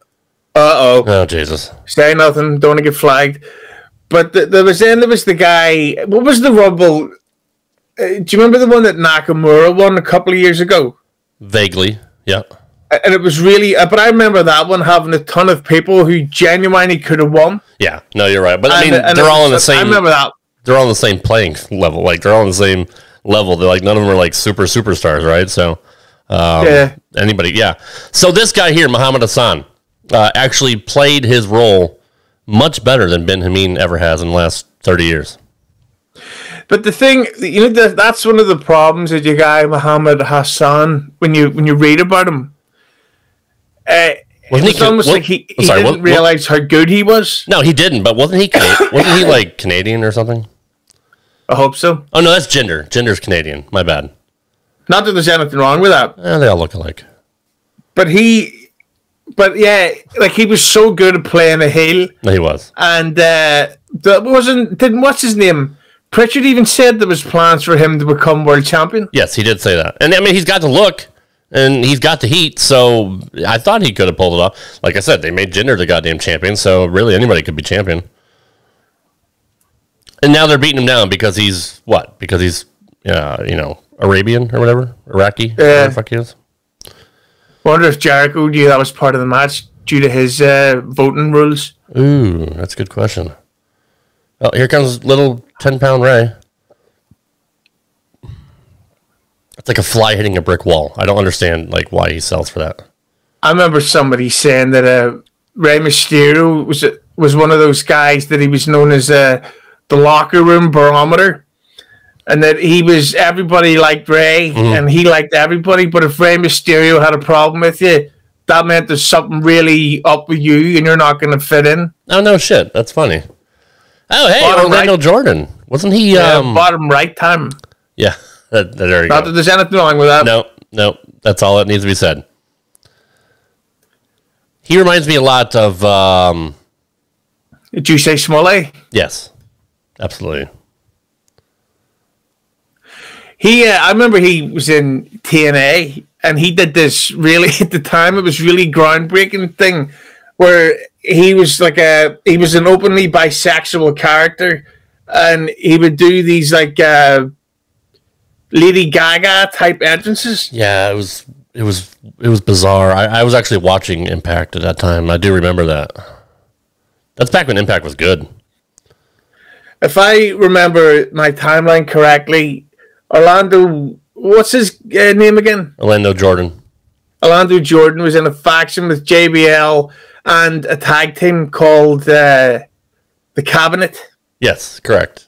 oh Jesus, say nothing. Don't want to get flagged. But there was the guy. What was the Rumble? Do you remember the one that Nakamura won a couple of years ago? Vaguely, yeah. And it was really, but I remember that one having a ton of people who genuinely could have won. Yeah, no, you're right. But I mean, they're all on the same. I remember that. They're all on the same playing level. Like they're all on the same level. They're like none of them are like superstars, right? So, anybody, yeah. So this guy here, Muhammad Hassan, actually played his role much better than Ben Hameen ever has in the last 30 years. But the thing, that's one of the problems with your guy Muhammad Hassan when you read about him. It's almost like he didn't realize how good he was. No, he didn't. But wasn't he like Canadian or something? I hope so. Oh no, that's Jinder. Jinder's Canadian. My bad. Not that there's anything wrong with that. They all look alike. But he was so good at playing a heel. He was. And what's his name? Pritchard even said there was plans for him to become world champion. Yes, he did say that. And I mean, he's got the look. And he's got the heat, so I thought he could have pulled it off. Like I said, they made Jinder the goddamn champion, so really anybody could be champion. And now they're beating him down because he's what? Because he's, Arabian or whatever? Iraqi? Whatever the fuck he is. Wonder if Jericho knew that was part of the match due to his voting rules. Ooh, that's a good question. Oh, here comes little 10-pound Ray. It's like a fly hitting a brick wall. I don't understand why he sells for that. I remember somebody saying that Rey Mysterio was one of those guys that he was known as the locker room barometer, and that everybody liked Rey and he liked everybody. But if Rey Mysterio had a problem with you, that meant there's something really up with you and you're not going to fit in. Oh no, shit, that's funny. Oh hey, Orlando Jordan, wasn't he? Bottom right time. Yeah. There you Not go. that there's anything wrong with that. No. That's all that needs to be said. He reminds me a lot of... Did you say Smollett? Yes. Absolutely. I remember he was in TNA, and he did this really, at the time, it was really groundbreaking thing, where he was he was an openly bisexual character, and he would do these Lady Gaga type entrances. Yeah, it was bizarre. I was actually watching Impact at that time. I do remember that. That's back when Impact was good. If I remember my timeline correctly, Orlando, what's his name again? Orlando Jordan. Orlando Jordan was in a faction with JBL and a tag team called the Cabinet. Yes, correct.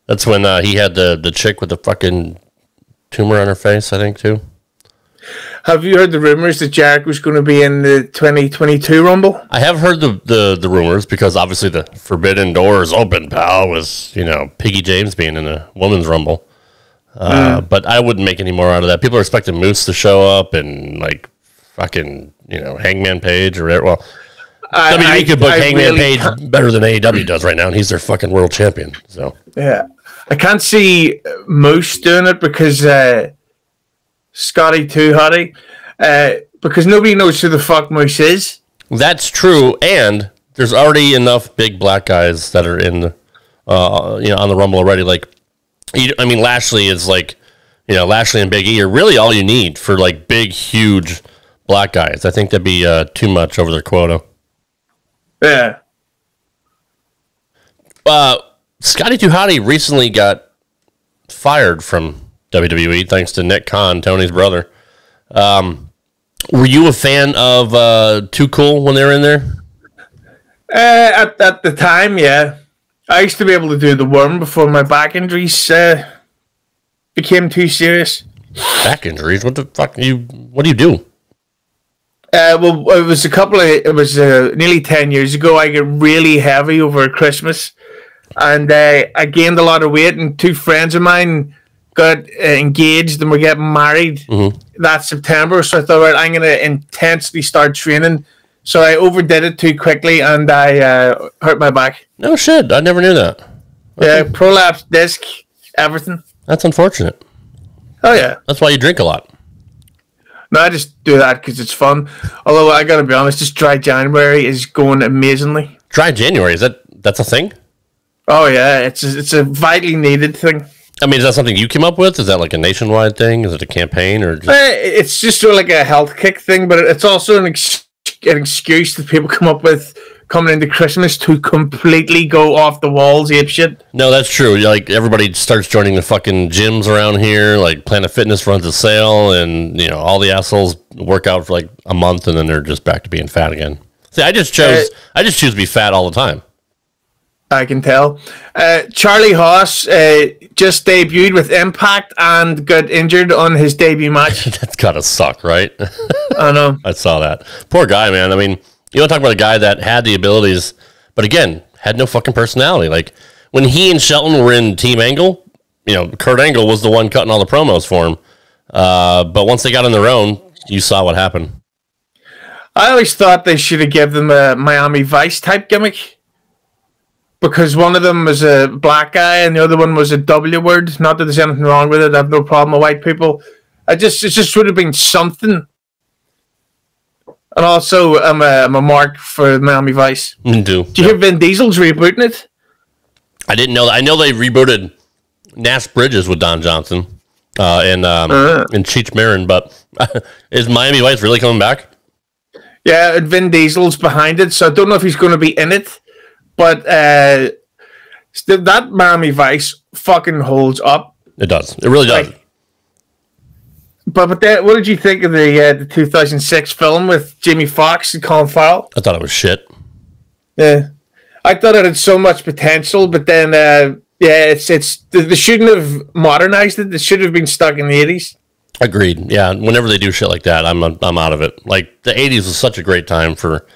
That's when he had the chick with the fucking tumor on her face, I think, too. Have you heard the rumors that Jericho's going to be in the 2022 Rumble? I have heard the rumors because obviously the Forbidden Door is open, pal, with, Piggy James being in the Women's Rumble. But I wouldn't make any more out of that. People are expecting Moose to show up and like fucking, Hangman Page or well, WWE could book Hangman Page better than AEW does right now, and he's their fucking world champion. So yeah, I can't see Moose doing it because Scotty Too Hotty, because nobody knows who the fuck Moose is. That's true, and there's already enough big black guys that are in, on the Rumble already. Like, Lashley is like, Lashley and Big E are really all you need for like big, huge black guys. I think that'd be too much over their quota. Yeah. Scotty Too Hotty recently got fired from WWE thanks to Nick Khan, Tony's brother. Were you a fan of Too Cool when they were in there? At the time, yeah. I used to be able to do the worm before my back injuries became too serious. Back injuries? What the fuck? What do you do? Well, it was nearly 10 years ago. I got really heavy over Christmas, and I gained a lot of weight, and two friends of mine got engaged and were getting married that September. So I thought, right, I'm going to intensely start training. So I overdid it too quickly, and I hurt my back. No shit, I never knew that. Yeah, prolapse disc, everything. That's unfortunate. Oh yeah, that's why you drink a lot. No, I just do that because it's fun. Although I gotta be honest, just dry January is going amazingly. Dry January, that's a thing? Oh yeah, it's a vitally needed thing. I mean, is that something you came up with? Is that like a nationwide thing? Is it a campaign or? It's just sort of like a health kick thing, but it's also an excuse that people come up with coming into Christmas to completely go off the walls, ape shit. No, that's true. Like everybody starts joining the fucking gyms around here. Like Planet Fitness runs a sale, and all the assholes work out for like a month, and then they're just back to being fat again. See, I just choose to be fat all the time. I can tell. Charlie Haas just debuted with Impact and got injured on his debut match. That's gotta suck, right? I know. I saw that. Poor guy, man. I mean, you want to talk about a guy that had the abilities, but again, had no fucking personality. Like, when he and Shelton were in Team Angle, Kurt Angle was the one cutting all the promos for him. But once they got on their own, you saw what happened. I always thought they should have given them a Miami Vice type gimmick. Because one of them was a black guy and the other one was a W word. Not that there's anything wrong with it. I have no problem with white people. It just would have been something. And also, I'm a mark for Miami Vice. Do you hear Vin Diesel's rebooting it? I didn't know that. I know they rebooted Nash Bridges with Don Johnson and Cheech Marin, but is Miami Vice really coming back? Yeah, and Vin Diesel's behind it, so I don't know if he's going to be in it. But that Miami Vice fucking holds up. It does. It really does. But what did you think of the 2006 film with Jamie Foxx and Colin Farrell? I thought it was shit. Yeah, I thought it had so much potential, but then they shouldn't have modernized it. It should have been stuck in the 80s. Agreed. Yeah, whenever they do shit like that, I'm out of it. Like the 80s was such a great time for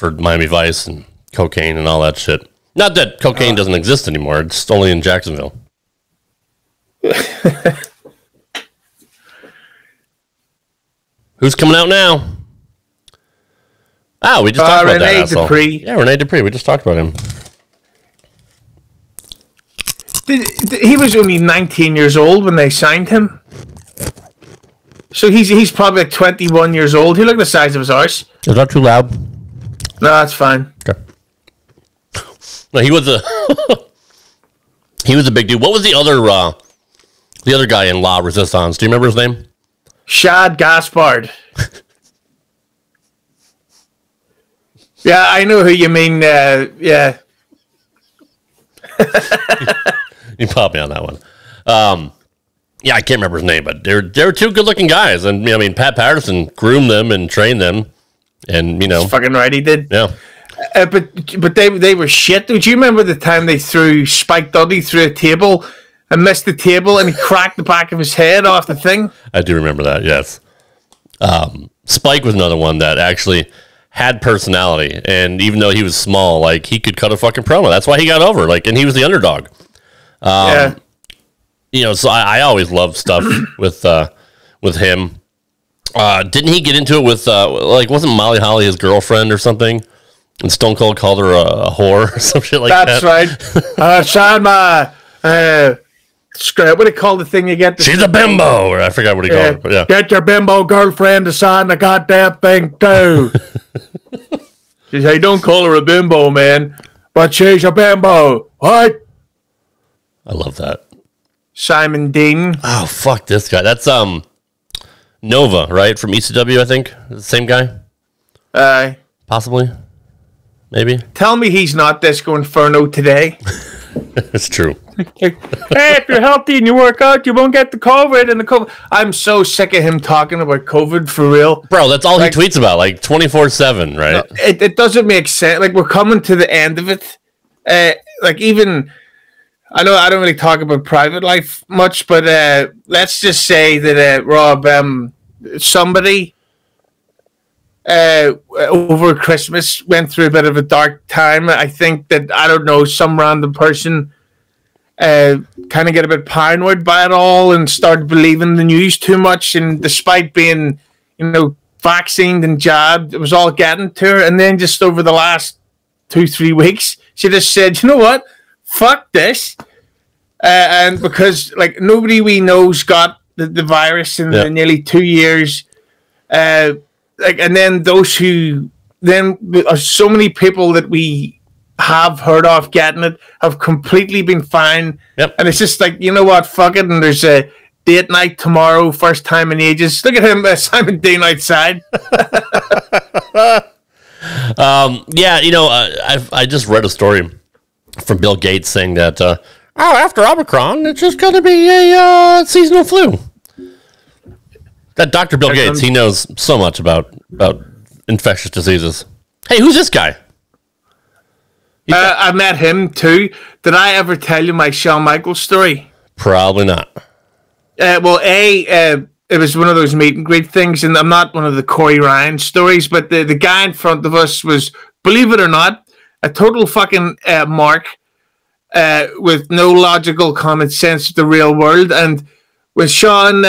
Miami Vice and cocaine and all that shit. Not that cocaine doesn't exist anymore. It's only in Jacksonville. Who's coming out now? We just talked about that asshole. Dupree. Yeah, Rene Dupree. We just talked about him. He was only 19 years old when they signed him. So he's probably like 21 years old. He looked the size of his arse. Is that too loud? No, that's fine. Okay. No, he was a big dude. What was the other guy in La Resistance? Do you remember his name? Shad Gaspard. Yeah, I know who you mean. Yeah. You popped me on that one. Yeah, I can't remember his name, but they were two good-looking guys, and Pat Patterson groomed them and trained them, and That's fucking right, he did. Yeah. But they were shit. Do you remember the time they threw Spike Dudley through a table and missed the table and he cracked the back of his head off the thing? I do remember that, yes. Spike was another one that actually had personality, and even though he was small, like, he could cut a fucking promo. That's why he got over, and he was the underdog. Yeah. So I always love stuff with him. Didn't he get into it with wasn't Molly Holly his girlfriend or something? And Stone Cold called her a whore or some shit like that. That's right. Sign my what do you call the thing you get? She's a bimbo, or I forgot what he called her. But yeah. Get your bimbo girlfriend to sign the goddamn thing too. She said, "Don't call her a bimbo, man, but she's a bimbo." What? I love that. Simon Dean. Oh fuck this guy. That's Nova, right, from ECW, I think. The same guy. Possibly. Maybe. Tell me he's not Disco Inferno today. It's true. Hey, if you're healthy and you work out, you won't get the COVID and the COVID. I'm so sick of him talking about COVID for real. Bro, that's all he tweets about, 24/7, right? No, it doesn't make sense. We're coming to the end of it. Even, I know I don't really talk about private life much, but let's just say that, Rob, somebody over Christmas went through a bit of a dark time. I think that, I don't know, some random person kind of get a bit paranoid by it all and started believing the news too much, and despite being vaccinated and jabbed, it was all getting to her. And then just over the last 2-3 weeks, she just said, you know what, fuck this, and because nobody we know's got the virus in the nearly 2 years, and then those who then are so many people that we have heard of getting it have completely been fine. Yep. And it's just you know what, fuck it. And there's a date night tomorrow, first time in ages. Look at him, Simon Dean outside. I just read a story from Bill Gates saying that, after Omicron, it's just going to be a seasonal flu. That Dr. Bill Gates, he knows so much about infectious diseases. Hey, who's this guy? I met him too. Did I ever tell you my Shawn Michaels story? Probably not. It was one of those meet and greet things, and I'm not one of the Corey Ryan stories, but the guy in front of us was, believe it or not, a total fucking mark with no logical common sense of the real world. And when Shawn,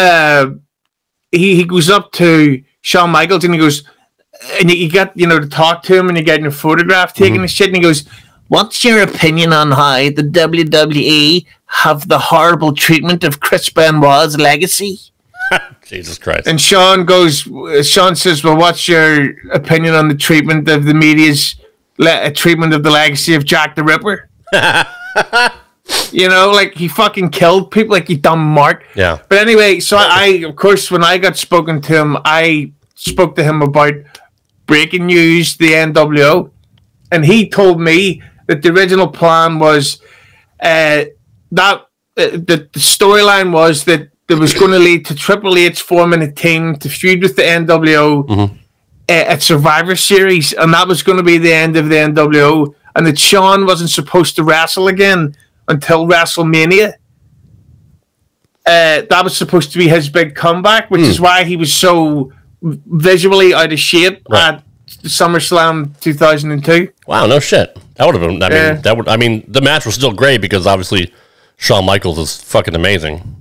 he goes up to Shawn Michaels and he goes, and you get, to talk to him and you get your photograph taken and shit, and he goes, "What's your opinion on how the WWE have the horrible treatment of Chris Benoit's legacy?" Jesus Christ. And Shawn says, "Well, what's your opinion on the treatment of the media's treatment of the legacy of Jack the Ripper?" He fucking killed people, you dumb mark. Yeah. But anyway, so I, of course, when I got spoken to him, I spoke to him about breaking news, the NWO, and he told me that the original plan was that the storyline was that it was going to lead to Triple H forming a team to feud with the NWO at Survivor Series, and that was going to be the end of the NWO, and that Shawn wasn't supposed to wrestle again until WrestleMania. That was supposed to be his big comeback, which is why he was so visually out of shape at SummerSlam 2002. Wow, no shit. That would have been. The match was still great because obviously Shawn Michaels is fucking amazing.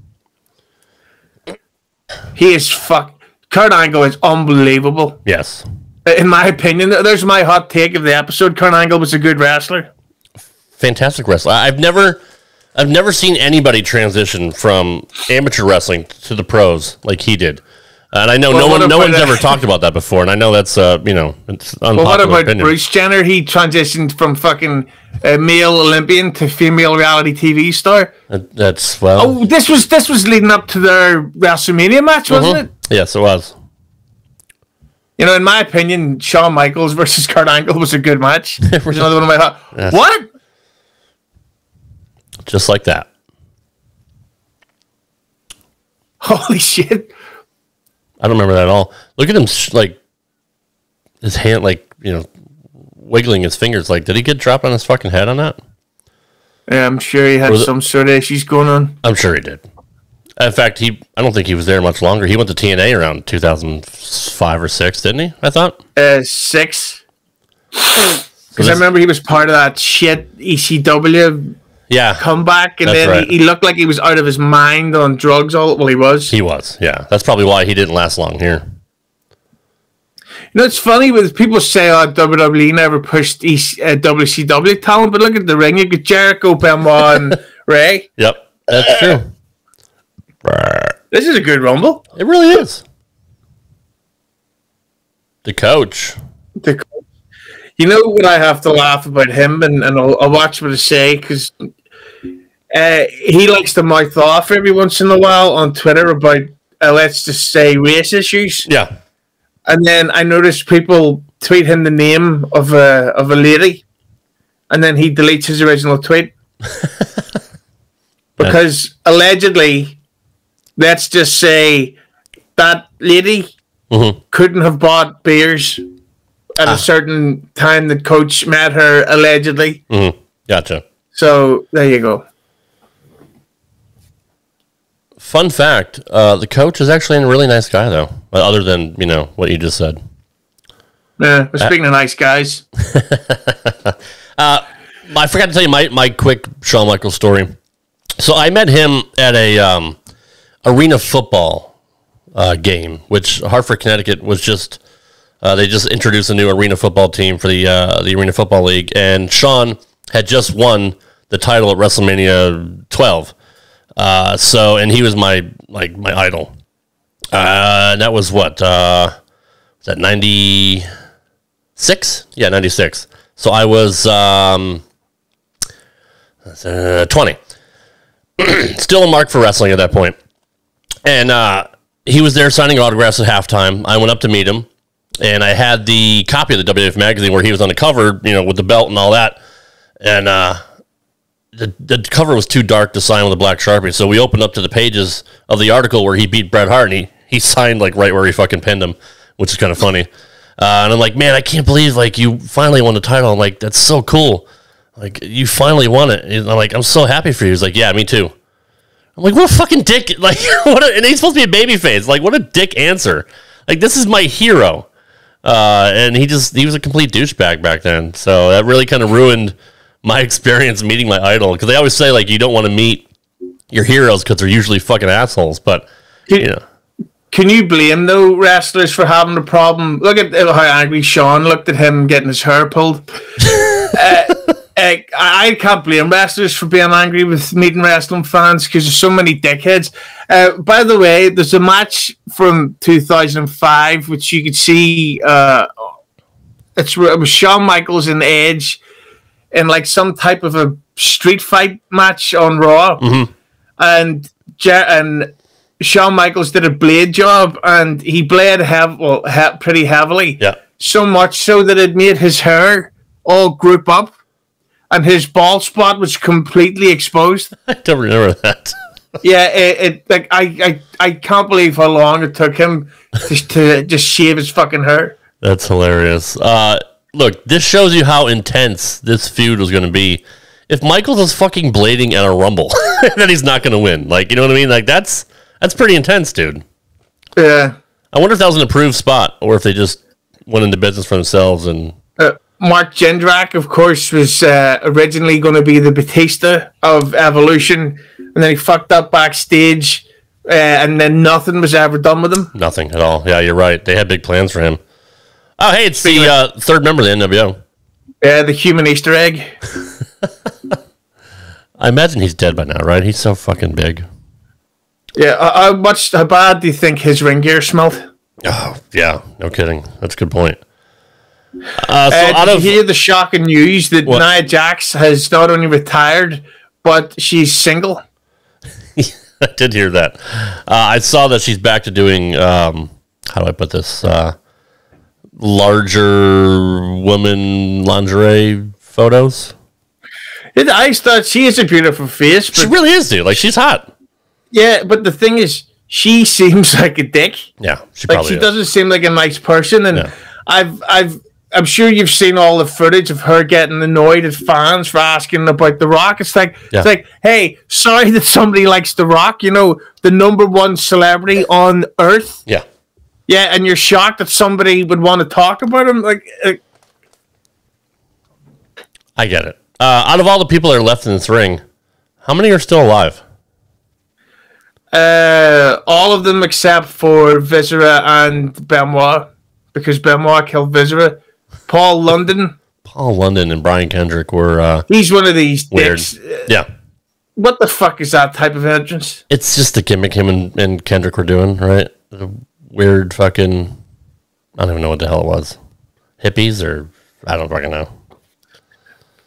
He is Kurt Angle is unbelievable. Yes. In my opinion, there's my hot take of the episode. Kurt Angle was a good wrestler. Fantastic wrestler. I've never seen anybody transition from amateur wrestling to the pros like he did. And I know no one's ever talked about that before, and I know that's it's unpopular. Well, what about opinion. Bruce Jenner? He transitioned from fucking male Olympian to female reality TV star. That's Oh, this was leading up to their WrestleMania match, wasn't it? Yes, it was. In my opinion, Shawn Michaels versus Kurt Angle was a good match. There's another one of my thought. Yes. What? Just like that. Holy shit. I don't remember that at all. Look at him, his hand, wiggling his fingers. Did he get dropped on his fucking head on that? Yeah, I'm sure he had some sort of issues going on. I'm sure he did. In fact, I don't think he was there much longer. He went to TNA around 2005 or 6, didn't he? I thought 6. Because I remember he was part of that shit ECW comeback, and That's then right. he looked like he was out of his mind on drugs. Well, he was. He was, yeah. That's probably why he didn't last long here. You know, it's funny with people say, "Oh, WWE never pushed WCW talent," but look at the ring. You got Jericho, Benoit, and Ray. Yep, that's true. This is a good Rumble. It really is. The coach. You know what I have to laugh about him, and I'll watch what I say, because he likes to mouth off every once in a while on Twitter about, let's just say, race issues. Yeah. And then I noticed people tweet him the name of a lady, and then he deletes his original tweet. Because allegedly, let's just say, that lady couldn't have bought beers at a certain time the coach met her, allegedly. Gotcha. So, there you go. Fun fact, the coach is actually a really nice guy, though, other than, what you just said. Yeah, speaking of nice guys. I forgot to tell you my quick Shawn Michaels story. So I met him at a arena football game, which Hartford, Connecticut was just... they just introduced a new arena football team for the Arena Football League, and Shawn had just won the title at WrestleMania 12. And he was my idol. And that was what? Was that 96? Yeah, 96. So I was 20. Still a mark for wrestling at that point. And he was there signing autographs at halftime. I went up to meet him, and I had the copy of the WWF magazine where he was on the cover, with the belt and all that. And the cover was too dark to sign with a black Sharpie, so we opened up to the pages of the article where he beat Bret Hart, and he signed right where he fucking pinned him, which is kind of funny. And I'm like, man, I can't believe you finally won the title. I'm like, that's so cool. You finally won it. And I'm like, I'm so happy for you. He's like, yeah, me too. I'm like, what a fucking dick. And he's supposed to be a babyface. What a dick answer. This is my hero. And he was a complete douchebag back then. So that really kind of ruined my experience meeting my idol. Because they always say, you don't want to meet your heroes because they're usually fucking assholes. But, Can you blame, though, wrestlers for having a problem? Look at how angry Shawn looked at him getting his hair pulled. I can't blame wrestlers for being angry with meeting wrestling fans because there's so many dickheads. By the way, there's a match from 2005 which you could see. It was Shawn Michaels and Edge in some type of a street fight match on Raw, and Shawn Michaels did a blade job, and he bled pretty heavily. Yeah, so much so that it made his hair all group up. And his bald spot was completely exposed. I don't remember that. Yeah, I can't believe how long it took him to just shave his fucking hair. That's hilarious. Look, this shows you how intense this feud was going to be. If Michaels is fucking blading at a Rumble, then he's not going to win. You know what I mean? That's pretty intense, dude. Yeah. I wonder if that was an approved spot, or if they just went into business for themselves and. Mark Jindrak, of course, was originally going to be the Batista of Evolution, and then he fucked up backstage, and then nothing was ever done with him. Nothing at all. Yeah, you're right. They had big plans for him. Oh, hey, it's the third member of the NWO. Yeah, the human Easter egg. I imagine he's dead by now, right? He's so fucking big. Yeah, how bad do you think his ring gear smelled? Oh, yeah, no kidding. That's a good point. Did you hear the shocking news that Nia Jax has not only retired, but she's single? I did hear that. I saw that she's back to doing, how do I put this, larger woman lingerie photos. I thought she has a beautiful face. But she really is, dude. She's hot. Yeah, but the thing is, she seems like a dick. Yeah, she probably doesn't seem like a nice person, and yeah. I'm sure you've seen all the footage of her getting annoyed at fans for asking about The Rock. It's like, hey, sorry that somebody likes The Rock, the #1 celebrity on Earth. Yeah. Yeah, and you're shocked that somebody would want to talk about him? I get it. Out of all the people that are left in this ring, How many are still alive? All of them except for Viscera and Benoit, because Benoit killed Viscera. Paul London And Brian Kendrick were he's one of these weird. dicks. Yeah. What the fuck is that type of entrance? It's just the gimmick him and Kendrick were doing, right? The weird fucking, I don't even know what the hell it was. Hippies or I don't fucking know.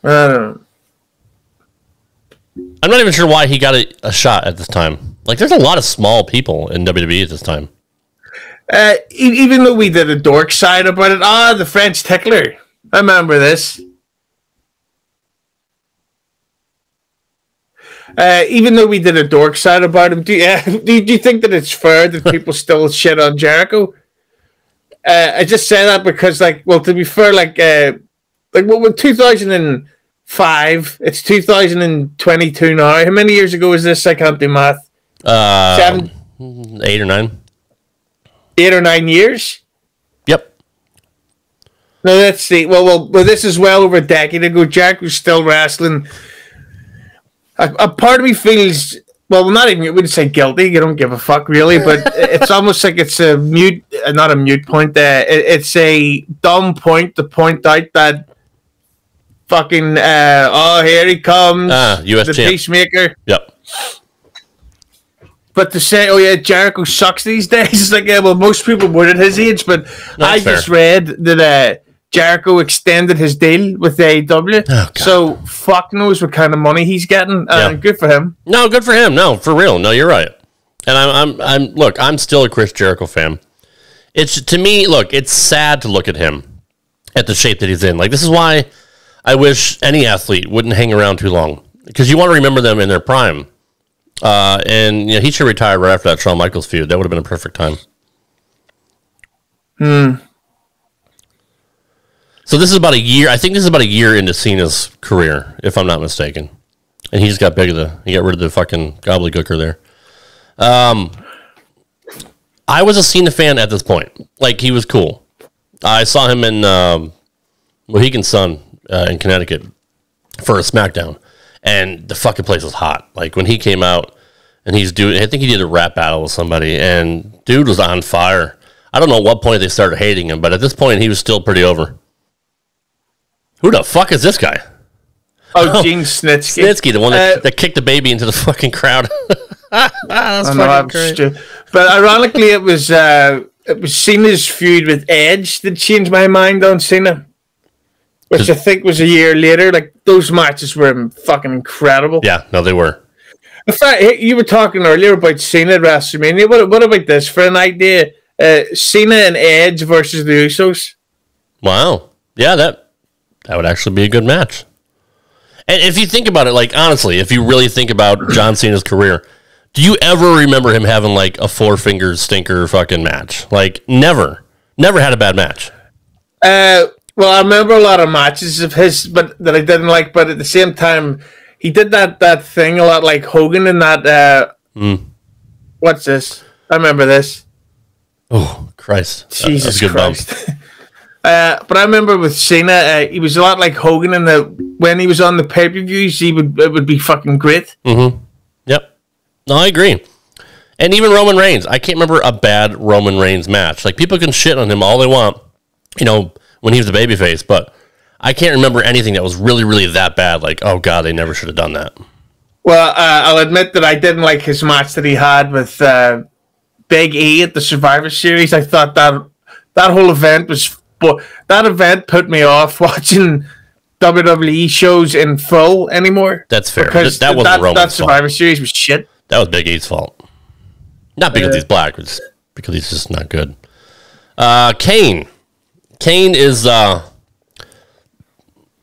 I don't know. I'm not even sure why he got a shot at this time. Like, there's a lot of small people in WWE at this time. Even though we did a dork side about it, the French tickler. I remember this. Even though we did a dork side about him, do you think that it's fair that people still shit on Jericho? I just say that because, like, well, to be fair, with 2005, it's 2022 now. How many years ago was this? I can't do math. 8 or 9. 8 or 9 years? Yep. No, let's see. Well, this is well over a decade ago. Jack was still wrestling. A part of me feels, well, not even, I wouldn't say guilty. You don't give a fuck, really. But it's almost like it's a mute, not a mute point. It's a dumb point to point out that fucking, here he comes. US the champ. Peacemaker. Yep. But to say, oh yeah, Jericho sucks these days, it's like, yeah, well, most people would at his age, but I just read that Jericho extended his deal with AEW, so fuck knows what kind of money he's getting. Good for him. No, good for him. No, for real. No, you're right. And I'm still a Chris Jericho fan. It's, to me, look, it's sad to look at him at the shape that he's in. Like, this is why I wish any athlete wouldn't hang around too long, because you want to remember them in their prime. And he should retire right after that Shawn Michaels feud. That would have been a perfect time. So this is about a year. I think this is about a year into Cena's career, if I'm not mistaken. And he just got he got rid of the fucking gobbledygooker there. I was a Cena fan at this point. Like, he was cool. I saw him in Mohegan Sun in Connecticut for a SmackDown. And the fucking place was hot. Like, when he came out and I think he did a rap battle with somebody, and dude was on fire. I don't know at what point they started hating him, but at this point, he was still pretty over. Who the fuck is this guy? Oh, Gene Snitsky. Snitsky, the one that kicked the baby into the fucking crowd. That's fucking great. But ironically, it was Cena's feud with Edge that changed my mind on Cena. Which I think was a year later. Like, those matches were fucking incredible. Yeah, no, they were. In fact, you were talking earlier about Cena at WrestleMania. What about this? For an idea, Cena and Edge versus the Usos. Wow. Yeah, that would actually be a good match. And if you think about it, like, honestly, if you really think about John Cena's career, do you ever remember him having, like, a four-finger stinker fucking match? Like, never. Never had a bad match. Well, I remember a lot of matches of his, but that I didn't like. But at the same time, he did that thing a lot like Hogan in that. What's this? I remember this. Oh Christ! Jesus That's a good Christ! But I remember with Cena, he was a lot like Hogan in when he was on the pay-per-views, it would be fucking great. Mm-hmm. Yep. No, I agree. And even Roman Reigns, I can't remember a bad Roman Reigns match. Like, people can shit on him all they want, when he was a babyface, but I can't remember anything that was really, really that bad. Like, oh god, they never should have done that. Well, I'll admit that I didn't like his match that he had with Big E at the Survivor Series. I thought that whole event was, that event put me off watching WWE shows in full anymore. That's fair. Because that wasn't Roman's that Survivor Series was shit. That was Big E's fault. Not because he's black, it's because he's just not good. Kane. Kane is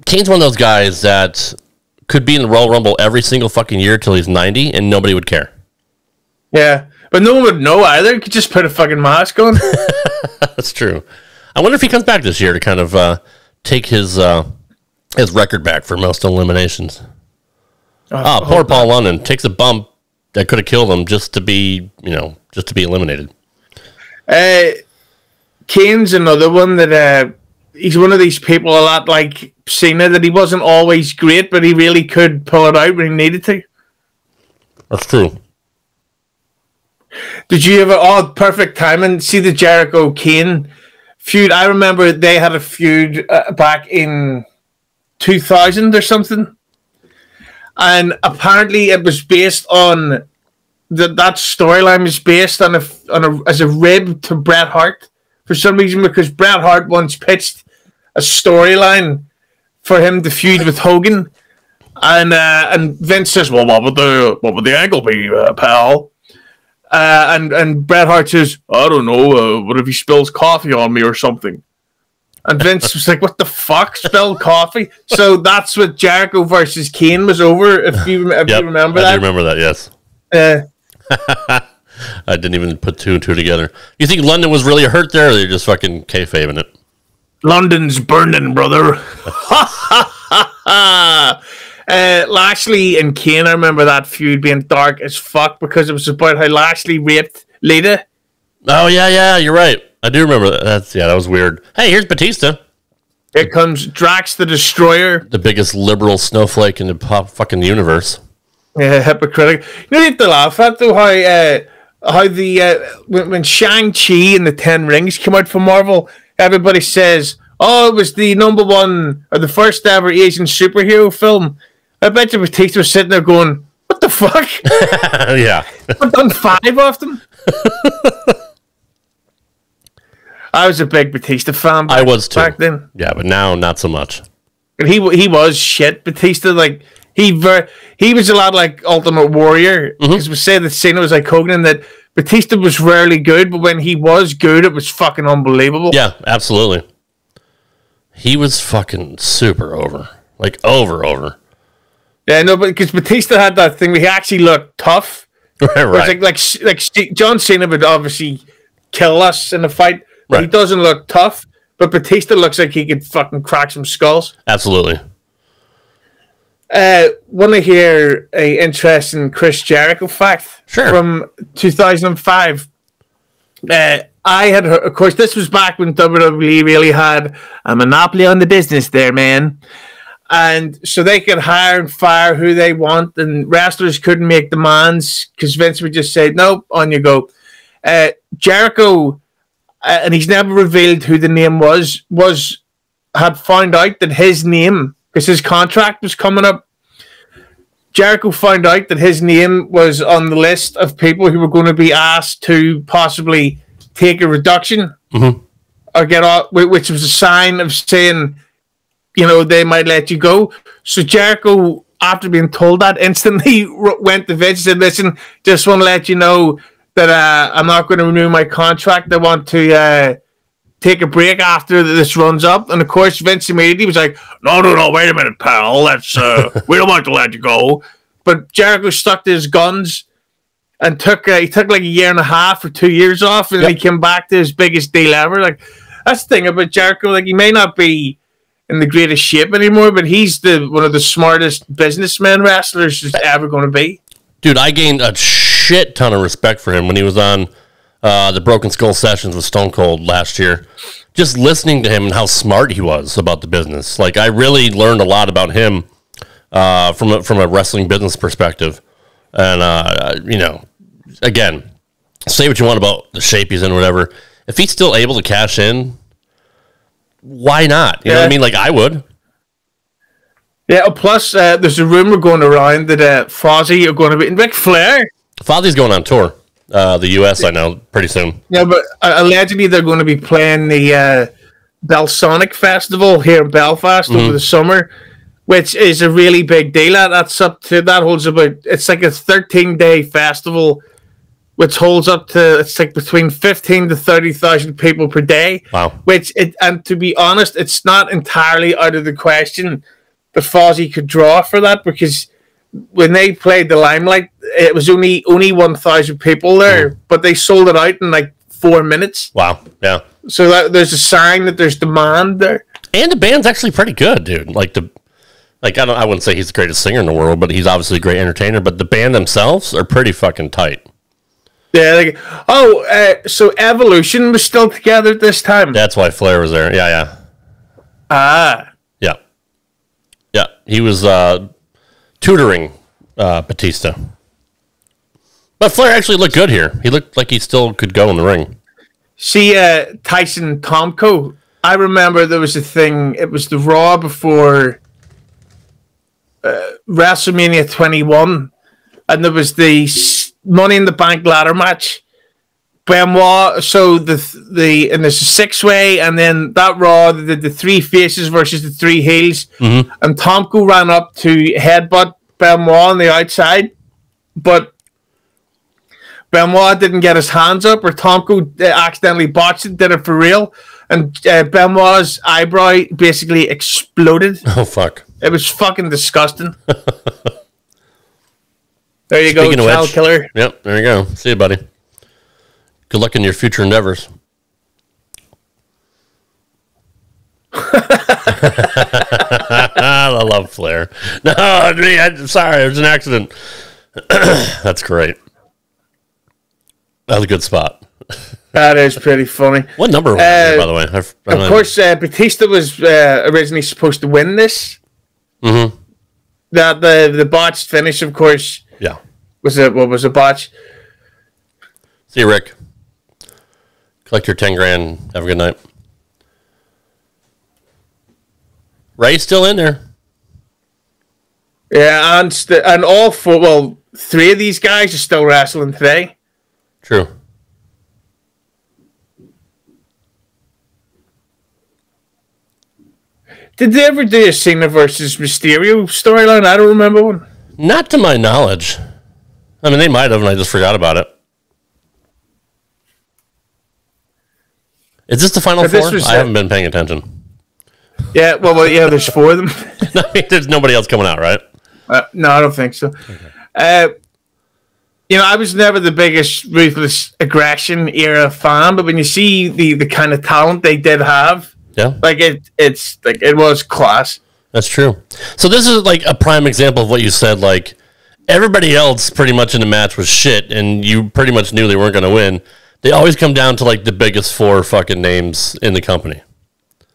Kane's one of those guys that could be in the Royal Rumble every single fucking year till he's 90 and nobody would care. Yeah, but no one would know either. You could just put a fucking mask on. That's true. I wonder if he comes back this year to kind of take his record back for most eliminations. Poor Paul London takes a bump that could have killed him just to be eliminated. Kane's another one that he's one of these people a lot like Cena, that he wasn't always great, but he really could pull it out when he needed to. That's true. Did you ever, perfect timing, see the Jericho-Kane feud? I remember they had a feud back in 2000 or something. And apparently it was based on, that storyline was based on as a rib to Bret Hart for some reason, because Bret Hart once pitched a storyline for him to feud with Hogan. And Vince says, well, what would the angle be, pal? And Bret Hart says, I don't know, what if he spills coffee on me or something? And Vince was like, what the fuck, spilled coffee? So that's what Jericho versus Kane was over, if you remember that. I do remember that, yes. I didn't even put two and two together. You think London was really hurt there, or they're just fucking kayfabing it? London's burning, brother. Lashley and Kane, I remember that feud being dark as fuck because it was about how Lashley raped Lita. Oh, yeah, you're right. I do remember that. That was weird. Hey, here's Batista. Here comes Drax the Destroyer. The biggest liberal snowflake in the fucking universe. Yeah, hypocritical. You know, you have to laugh at, though, when Shang-Chi and the Ten Rings came out from Marvel, everybody says, oh, it was the number one, or the first ever Asian superhero film. I bet you Batista was sitting there going, what the fuck? Yeah. I've done 5 of them. I was a big Batista fan. I was too. Back then. Yeah, but now not so much. And he was shit. Batista, like, he was a lot like Ultimate Warrior. Because we say that Cena was like Hogan, that Batista was rarely good, but when he was good, it was fucking unbelievable. Yeah, absolutely. He was fucking super over. Like, over. Yeah, no, but because Batista had that thing where he actually looked tough. Right. Like John Cena would obviously kill us in a fight. Right. He doesn't look tough, but Batista looks like he could fucking crack some skulls. Absolutely. Want to hear a interesting Chris Jericho fact? Sure. From 2005. I had heard, of course, this was back when WWE really had a monopoly on the business there, man. And so they could hire and fire who they want, and wrestlers couldn't make demands because Vince would just say, nope, on you go. Jericho, and he's never revealed who the name had found out that his name, because his contract was coming up, Jericho found out that his name was on the list of people who were going to be asked to possibly take a reduction or get off, which was a sign of saying, you know, they might let you go. So Jericho, after being told that, instantly went to Vince and said, listen, just want to let you know that I'm not going to renew my contract. I want to take a break after this runs up. And of course, Vince immediately was like, no, wait a minute, pal. That's we don't want to let you go. But Jericho stuck to his guns and he took like a year and a half or 2 years off, and he came back to his biggest deal ever. Like, that's the thing about Jericho. Like, he may not be in the greatest shape anymore, but he's one of the smartest businessmen wrestlers there's ever going to be. Dude, I gained a shit ton of respect for him when he was on the Broken Skull Sessions with Stone Cold last year. Just listening to him and how smart he was about the business. Like, I really learned a lot about him from a wrestling business perspective. And, you know, again, say what you want about the shape he's in or whatever. If he's still able to cash in, why not? You know what I mean? Like, I would. Yeah, plus, there's a rumor going around that Fozzy are going to be in Ric Flair. Fozzy's going on tour. The U.S., I know, pretty soon. Yeah, but allegedly they're going to be playing the Belsonic Festival here in Belfast over the summer, which is a really big deal. That holds about, it's like a 13-day festival, which holds up to, it's like between 15 to 30,000 people per day. Wow. And to be honest, it's not entirely out of the question that Fozzy could draw for that, because when they played the Limelight, it was only 1,000 people there, but they sold it out in like 4 minutes. Wow. Yeah. So there's a sign that there's demand there. And the band's actually pretty good, dude. I wouldn't say he's the greatest singer in the world, but he's obviously a great entertainer. But the band themselves are pretty fucking tight. Yeah. So Evolution was still together at this time. That's why Flair was there. Yeah. Yeah. He was tutoring Batista. But Flair actually looked good here. He looked like he still could go in the ring. See, Tyson Tomko, I remember there was a thing, it was the Raw before WrestleMania 21, and there was the Money in the Bank ladder match. Benoit, so and there's a 6-way, and then that Raw, the 3 faces versus the 3 heels, and Tomko ran up to headbutt Benoit on the outside, but Benoit didn't get his hands up, or Tomko accidentally botched it, did it for real, and Benoit's eyebrow basically exploded. Oh, fuck. It was fucking disgusting. There you Speaking go, child killer. Yep, there you go. See you, buddy. Good luck in your future endeavors. I love Flair. No, I'm sorry. It was an accident. That's great. That was a good spot. That is pretty funny. What number was it, by the way? Of course, Batista was originally supposed to win this. Mm-hmm. The botched finish, of course. Yeah. Was a botch. See you, Rick. Collect your 10 grand. Have a good night. Ray's still in there. Yeah, and all 4, well, 3 of these guys are still wrestling today. True. Did they ever do a Cena versus Mysterio storyline? I don't remember one. Not to my knowledge. I mean, they might have, and I just forgot about it. Is this the final 4? I haven't been paying attention. Yeah, well, yeah, there's 4 of them. I mean, there's nobody else coming out, right? No, I don't think so. Okay. I was never the biggest Ruthless Aggression era fan, but when you see the kind of talent they did have, yeah, like it was class. That's true. So this is like a prime example of what you said. Like everybody else, pretty much in the match was shit, and you pretty much knew they weren't going to win. They always come down to like the biggest 4 fucking names in the company.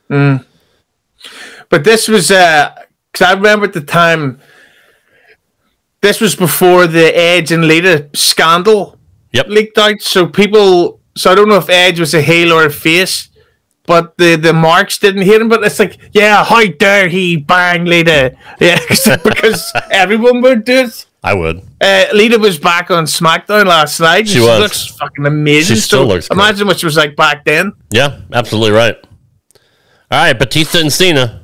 But this was because I remember at the time. This was before the Edge and Lita scandal leaked out. So I don't know if Edge was a heel or a face, but the marks didn't hit him. But it's like, yeah, how dare he bang Lita? Yeah, because everyone would do it. I would. Lita was back on SmackDown last night. She looks fucking amazing. She still looks great. Imagine what she was like back then. Yeah, absolutely right. All right, Batista and Cena.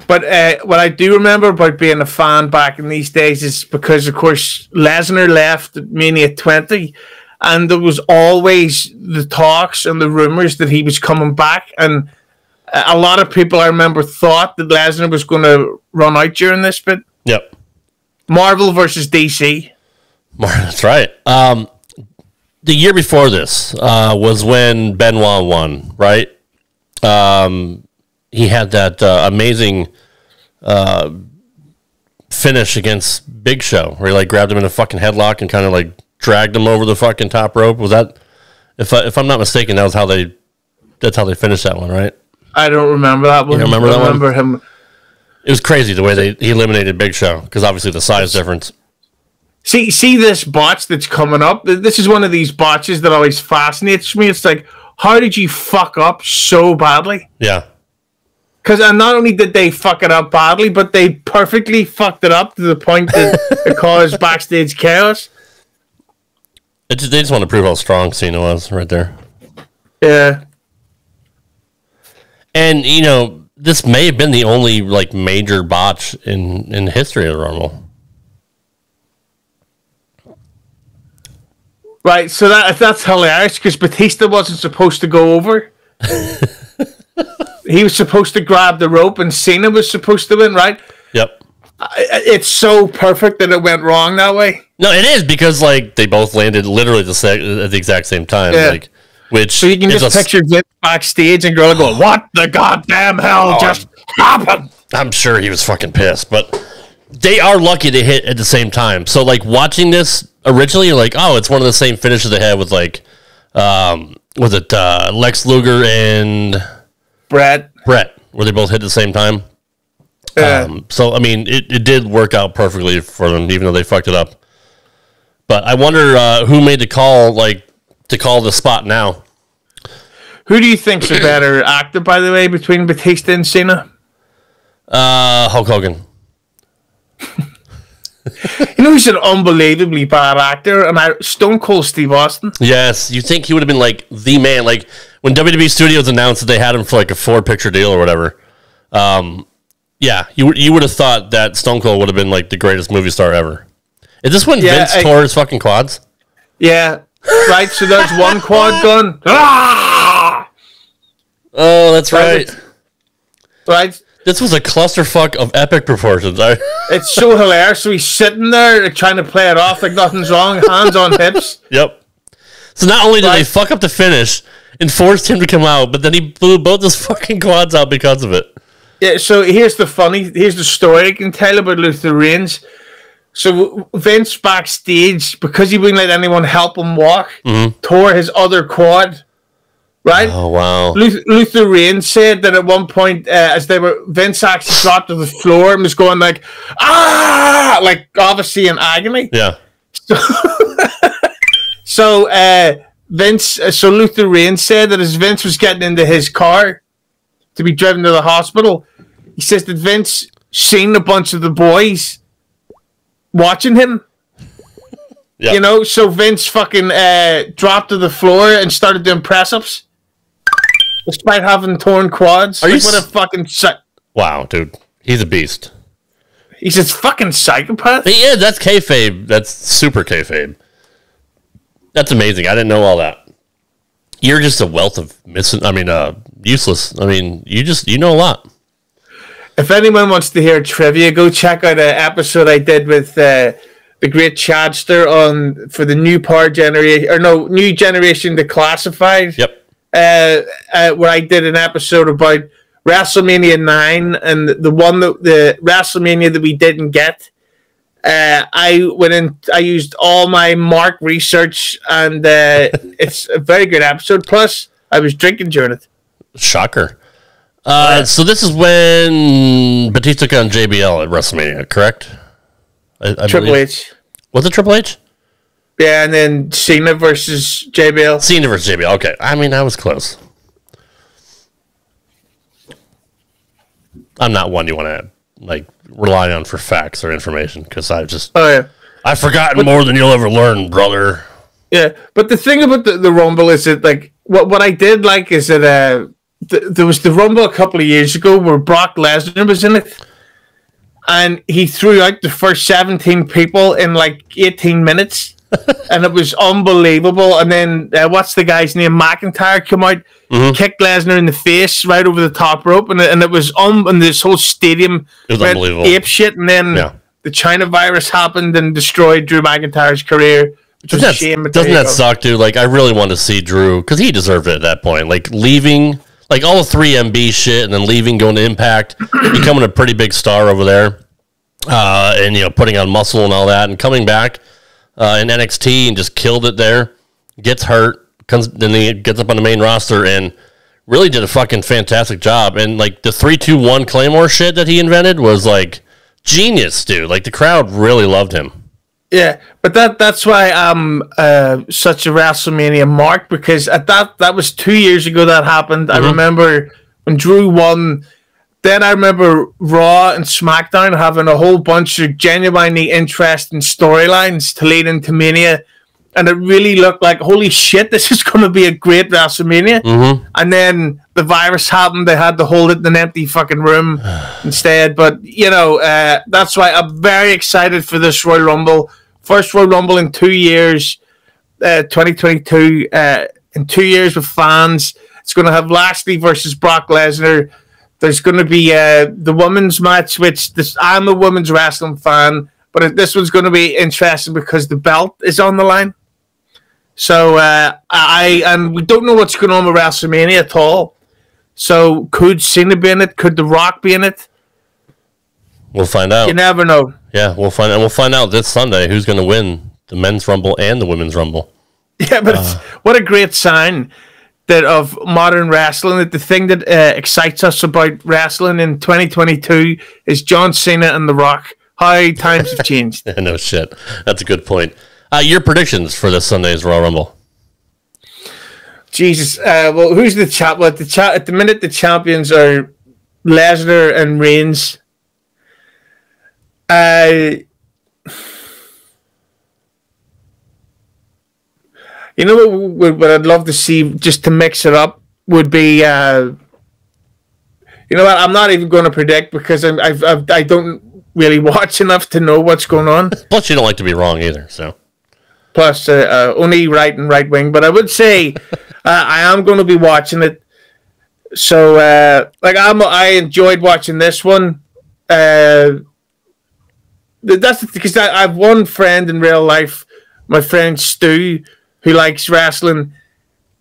But what I do remember about being a fan back in these days is because, of course, Lesnar left at Mania 20, and there was always the talks and the rumors that he was coming back. And a lot of people, I remember, thought that Lesnar was going to run out during this bit. Yep. Marvel versus DC. That's right. The year before this was when Benoit won, right? He had that amazing finish against Big Show, where he like grabbed him in a fucking headlock and kind of like dragged him over the fucking top rope. Was that, if I'm not mistaken, that's how they finished that one, right? I don't remember that one. You remember that one? I remember him. It was crazy the way he eliminated Big Show, because obviously the size difference. See this botch that's coming up. This is one of these botches that always fascinates me. It's like, how did you fuck up so badly? Yeah. Because not only did they fuck it up badly, but they perfectly fucked it up to the point that it caused backstage chaos. They just want to prove how strong Cena was right there. Yeah. And, this may have been the only like major botch in history of the Rumble. Right, so that's hilarious because Batista wasn't supposed to go over. He was supposed to grab the rope and Cena was supposed to win, right? Yep. It's so perfect that it went wrong that way. No, it is because like they both landed literally at the exact same time. Yeah. Like, which so you can just picture Vince backstage and girl going, "What the goddamn hell just happened?" I'm sure he was fucking pissed, but they are lucky they hit at the same time. So like watching this originally, you're like, oh, it's one of the same finishes they had with like, was it Lex Luger and Brett, where they both hit at the same time. So I mean, it did work out perfectly for them, even though they fucked it up. But I wonder who made the call, to call the spot now. Who do you think's a better actor, by the way, between Batista and Cena? Hulk Hogan. You know who's an unbelievably bad actor? And Stone Cold Steve Austin. Yes, you think he would have been the man, when WWE Studios announced that they had him for a 4-picture deal or whatever. Yeah, you would have thought that Stone Cold would have been the greatest movie star ever. Is this when Vince tore his fucking quads? Yeah, right. So there's one quad gun. Ah! Oh, that's right. Right. This was a clusterfuck of epic proportions. It's so hilarious. So he's sitting there trying to play it off like nothing's wrong, hands on hips. Yep. So not only did they fuck up the finish and forced him to come out, but then he blew both his fucking quads out because of it. Yeah, so here's the story I can tell about Luther Reigns. So Vince backstage, because he wouldn't let anyone help him walk, tore his other quad. Right? Oh, wow. Luther Reigns said that at one point, Vince actually dropped to the floor and was going obviously in agony. Yeah. So Luther Reigns said that as Vince was getting into his car to be driven to the hospital, he says that Vince seen a bunch of the boys watching him. Yep. You know, so Vince fucking dropped to the floor and started doing press-ups. Despite having torn quads. What a fucking... Wow, dude. He's a beast. He's a fucking psychopath? Yeah, that's kayfabe. That's super kayfabe. That's amazing. I didn't know all that. You're just a wealth of useless. You know a lot. If anyone wants to hear trivia, go check out an episode I did with the great Chadster for the New Generation Declassified. Yep. Where I did an episode about WrestleMania 9 and the WrestleMania that we didn't get. I went in, I used all my mark research, and it's a very good episode. Plus, I was drinking during it. Shocker. So this is when Batista took on JBL at WrestleMania, correct? I Triple H. Was it Triple H? Yeah, and then Cena versus JBL. Cena versus JBL. Okay, I was close. I'm not one you want to rely on for facts or information because I've forgotten more than you'll ever learn, brother. Yeah, but the thing about the Rumble is that what I did is that there was the Rumble a couple of years ago where Brock Lesnar was in it, and he threw out the first 17 people in 18 minutes. And it was unbelievable. And then what's the guy's name? McIntyre come out, kicked Lesnar in the face right over the top rope, and it was and this whole stadium went ape shit. And then the China virus happened and destroyed Drew McIntyre's career, which was a shame. Doesn't that suck, dude? I really want to see Drew because he deserved it at that point. Leaving all the 3MB shit and then leaving, going to Impact, becoming a pretty big star over there, and putting on muscle and all that, and coming back. In NXT and just killed it there. Gets hurt, then he gets up on the main roster and really did a fucking fantastic job. And the 3-2-1 Claymore shit that he invented was genius, dude. The crowd really loved him. Yeah, but that's why I'm such a WrestleMania mark, because at that was 2 years ago that happened. I remember when Drew won. Then I remember Raw and SmackDown having a whole bunch of genuinely interesting storylines to lead into Mania. And it really looked like, holy shit, this is going to be a great WrestleMania. And then the virus happened. They had to hold it in an empty fucking room instead. But, that's why I'm very excited for this Royal Rumble. First Royal Rumble in 2 years, 2022, in 2 years with fans. It's going to have Lashley versus Brock Lesnar. There's going to be the women's match, I'm a women's wrestling fan, but this one's going to be interesting because the belt is on the line. So and we don't know what's going on with WrestleMania at all. So could Cena be in it? Could The Rock be in it? We'll find out. You never know. Yeah, we'll find out. We'll find out this Sunday who's going to win the men's Rumble and the women's Rumble. Yeah, but what a great sign that of modern wrestling, that the thing that excites us about wrestling in 2022 is John Cena and The Rock. How times have changed. No shit. That's a good point. Your predictions for this Sunday's Royal Rumble? Jesus. Well, who's the champ? Well, at the minute, the champions are Lesnar and Reigns. You know what I'd love to see, just to mix it up, would be. You know what? I'm not even going to predict because I don't really watch enough to know what's going on. Plus, you don't like to be wrong either, so. Plus, only right and right wing. But I would say I am going to be watching it. So, I enjoyed watching this one. That's because I have one friend in real life, my friend Stu, who likes wrestling.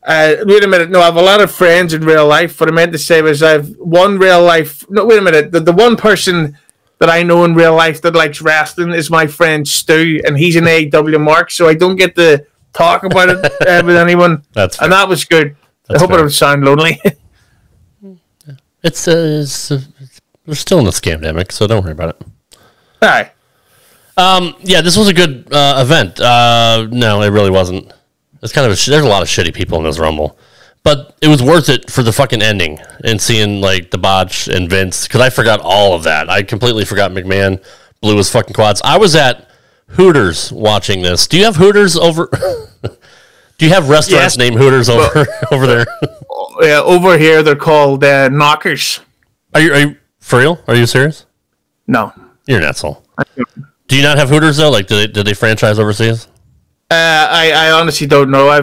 Wait a minute. No, I have a lot of friends in real life. What I meant to say was I have one real life. No, wait a minute. The one person that I know in real life that likes wrestling is my friend Stu, and he's an AEW mark, so I don't get to talk about it with anyone. That's fair. And that was good. That's I hope fair. I don't sound lonely. It's we're still in the scamdemic, so don't worry about it. All right. Yeah, this was a good event. No, it really wasn't. It's kind of there's a lot of shitty people in this Rumble, but it was worth it for the fucking ending and seeing like the botch and Vince, because I forgot all of that. I completely forgot McMahon blew his fucking quads. I was at Hooters watching this. Do you have Hooters over? Do you have restaurants named Hooters over there? Yeah, over here they're called Knockers. Are you for real? Are you serious? No. You're an asshole. Do you not have Hooters though? Like, did they franchise overseas? I honestly don't know. I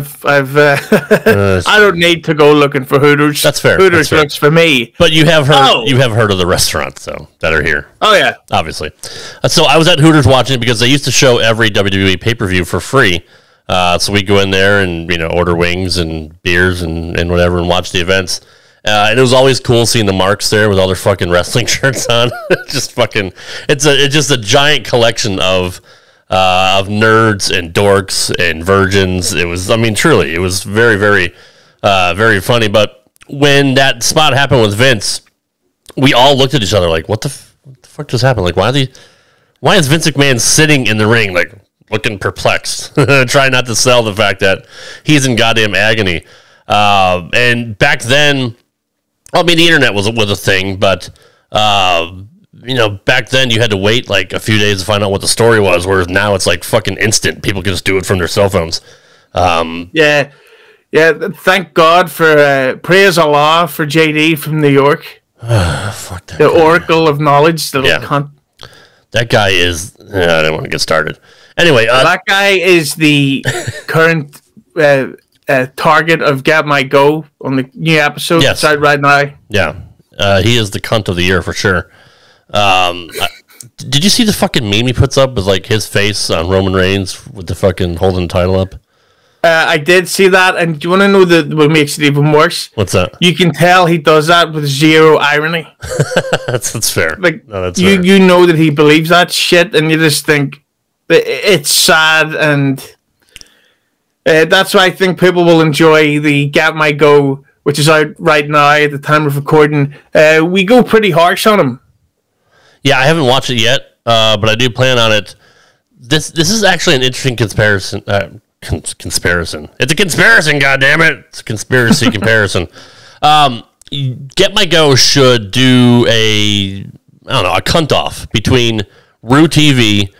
don't need to go looking for Hooters. That's fair. Hooters That's fair. looks for me. But you have heard you have heard of the restaurants though that are here. Oh yeah, obviously. So I was at Hooters watching it because they used to show every WWE pay-per-view for free. So we go in there and order wings and beers and whatever and watch the events. And it was always cool seeing the marks there with all their fucking wrestling shirts on. It's just a giant collection of nerds and dorks and virgins. It was, truly, it was very, very, very funny. But when that spot happened with Vince, we all looked at each other like, what the fuck just happened? Like, why is Vince McMahon sitting in the ring, like, looking perplexed, trying not to sell the fact that he's in goddamn agony. And back then, the internet was a thing, but, back then you had to wait like a few days to find out what the story was, whereas now it's like fucking instant. People can just do it from their cell phones. Yeah. Thank God for, praise Allah for JD from New York. Fuck that. The Oracle of Knowledge. That guy is, I don't want to get started. Anyway, that guy is the current target of Get My Go on the new episode that's out right now. Yeah, he is the cunt of the year for sure. Did you see the fucking meme he puts up with like his face on Roman Reigns with the fucking holding the title up? I did see that, and do you want to know what makes it even worse? What's that? You can tell he does that with zero irony. That's fair. Like, no, that's fair. You know that he believes that shit, and you just think that it's sad, and that's why I think people will enjoy the Get My Go, which is out right now at the time of recording. We go pretty harsh on him. Yeah, I haven't watched it yet, but I do plan on it. This is actually an interesting comparison. Conspiracy. It's a conspiracy, goddammit. It's a conspiracy comparison. Get My Go should do a cunt off between Rue TV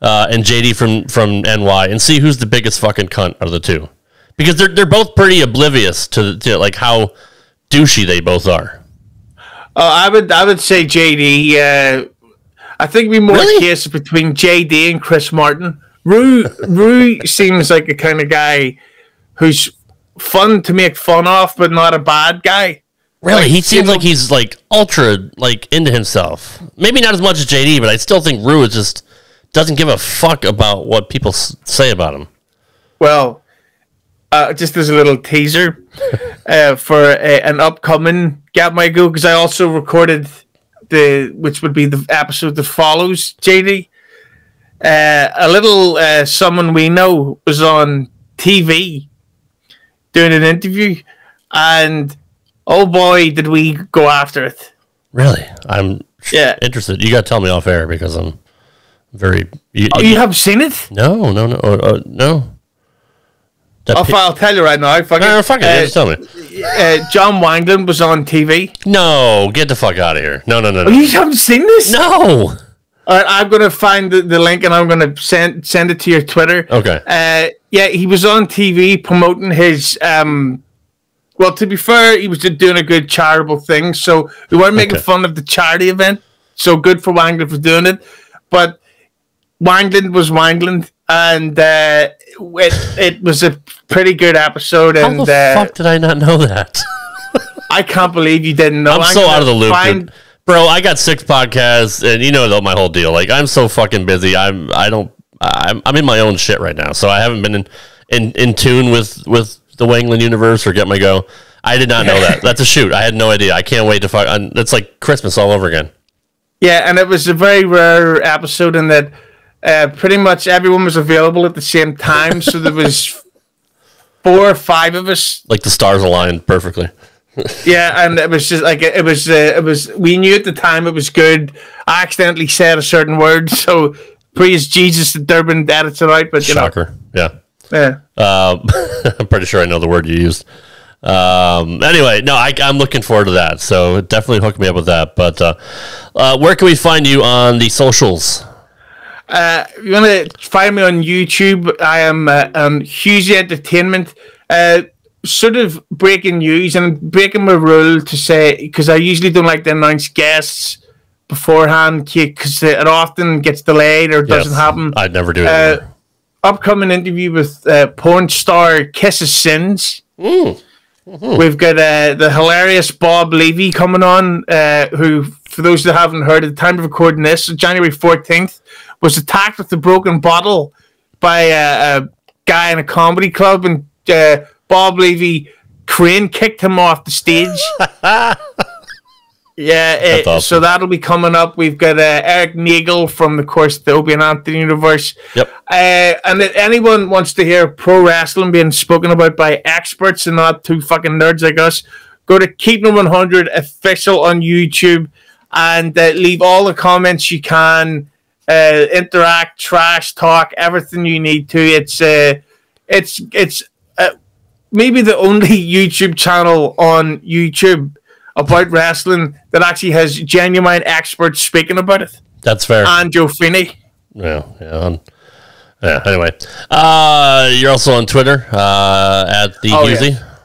and JD from NY and see who's the biggest fucking cunt out of the two. Because they're both pretty oblivious to like how douchey they both are. I would say JD. I think it'd be more a case between JD and Chris Martin. Rue seems like a kind of guy who's fun to make fun of, but not a bad guy. Really, like, he seems like he's like ultra like into himself. Maybe not as much as JD, but I still think Rue just doesn't give a fuck about what people say about him. Well, just as a little teaser for an upcoming Get My Go, because I also recorded which would be the episode that follows JD. A little someone we know was on TV doing an interview, and oh boy, did we go after it. Really? I'm interested. You got to tell me off air because I'm Very. You haven't seen it? No. No. I'll tell you right now. Fuck it. Just tell me. John Wangland was on TV. No, get the fuck out of here. No. Oh, you haven't seen this? No. All right, I'm gonna find the link and I'm gonna send it to your Twitter. Okay. Yeah, he was on TV promoting his. Well, to be fair, he was doing a good charitable thing, so we weren't making fun of the charity event. So good for Wangland for doing it, but Wangland was Wangland, and it was a pretty good episode. How the fuck did I not know that? I can't believe you didn't know. I'm so out of the loop, bro. I got 6 podcasts, and you know my whole deal. Like, I'm so fucking busy. I'm in my own shit right now, so I haven't been in tune with the Wangland universe or Get My Go. I did not know that. That's a shoot. I had no idea. I can't wait to fuck. It's like Christmas all over again. Yeah, and it was a very rare episode in that pretty much everyone was available at the same time. So there was 4 or 5 of us. Like the stars aligned perfectly. Yeah, and it was just like it was. We knew at the time it was good. I accidentally said a certain word, so praise Jesus that Durbin edits it out. But shocker, yeah. I'm pretty sure I know the word you used. Anyway, no, I'm looking forward to that. So definitely hook me up with that. But where can we find you on the socials? You want to find me on YouTube? I am on Hughezy Entertainment. Sort of breaking news, and I'm breaking my rule to say, because I usually don't like to announce guests beforehand because it often gets delayed or doesn't happen. I'd never do it. Upcoming interview with porn star Kiss of Sins. Mm-hmm. We've got the hilarious Bob Levy coming on, who, for those that haven't heard, at the time of recording this, January 14th, was attacked with a broken bottle by a guy in a comedy club, and Bob Levy crane kicked him off the stage. Yeah, awesome. So that'll be coming up. We've got Eric Nagel from, of course, the Opie and Anthony universe. Yep. And if anyone wants to hear pro wrestling being spoken about by experts and not 2 fucking nerds like us, go to Keeping100 official on YouTube and leave all the comments you can. Interact, trash talk, everything you need to. It's maybe the only YouTube channel on YouTube about wrestling that actually has genuine experts speaking about it. That's fair. And Joe Feeney. Yeah. Anyway, you're also on Twitter at the Hughezy. Yeah.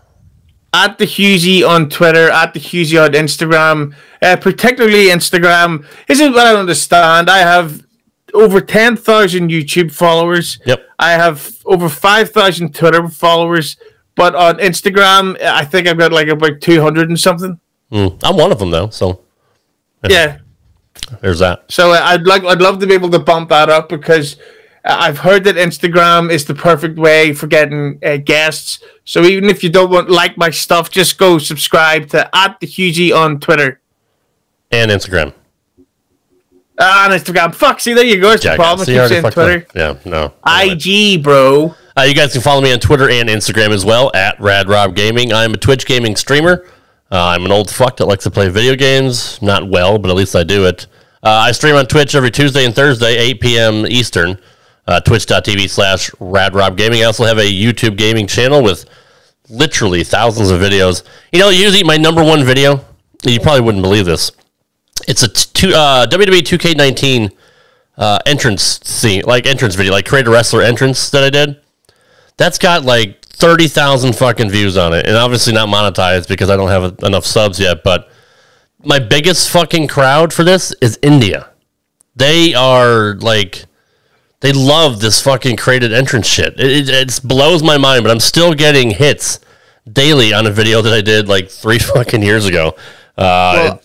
At the Hughezy on Twitter, at the Hughezy on Instagram. Particularly Instagram. This is what I don't understand. I have over 10,000 YouTube followers. Yep. I have over 5,000 Twitter followers. But on Instagram, I think I've got like about 200 and something. I'm one of them though, so yeah. There's that. So I'd love to be able to bump that up because I've heard that Instagram is the perfect way for getting guests. So even if you don't like my stuff, just go subscribe to at the Hughezy on Twitter and Instagram. On Instagram. Fuck, see, there you go. It's the problem. I keep saying Twitter. Yeah, no. IG, bro. You guys can follow me on Twitter and Instagram as well, at RadRob Gaming. I'm a Twitch gaming streamer. I'm an old fuck that likes to play video games. Not well, but at least I do it. I stream on Twitch every Tuesday and Thursday, 8 p.m. Eastern, twitch.tv/RadRobGaming. I also have a YouTube gaming channel with literally thousands of videos. You know, usually my number one video, you probably wouldn't believe this, it's a WWE 2K19 entrance video, like Create a Wrestler entrance that I did. That's got like 30,000 fucking views on it, and obviously not monetized because I don't have enough subs yet, but my biggest fucking crowd for this is India. They are like, they love this fucking created entrance shit. It blows my mind, but I'm still getting hits daily on a video that I did like 3 fucking years ago. Well,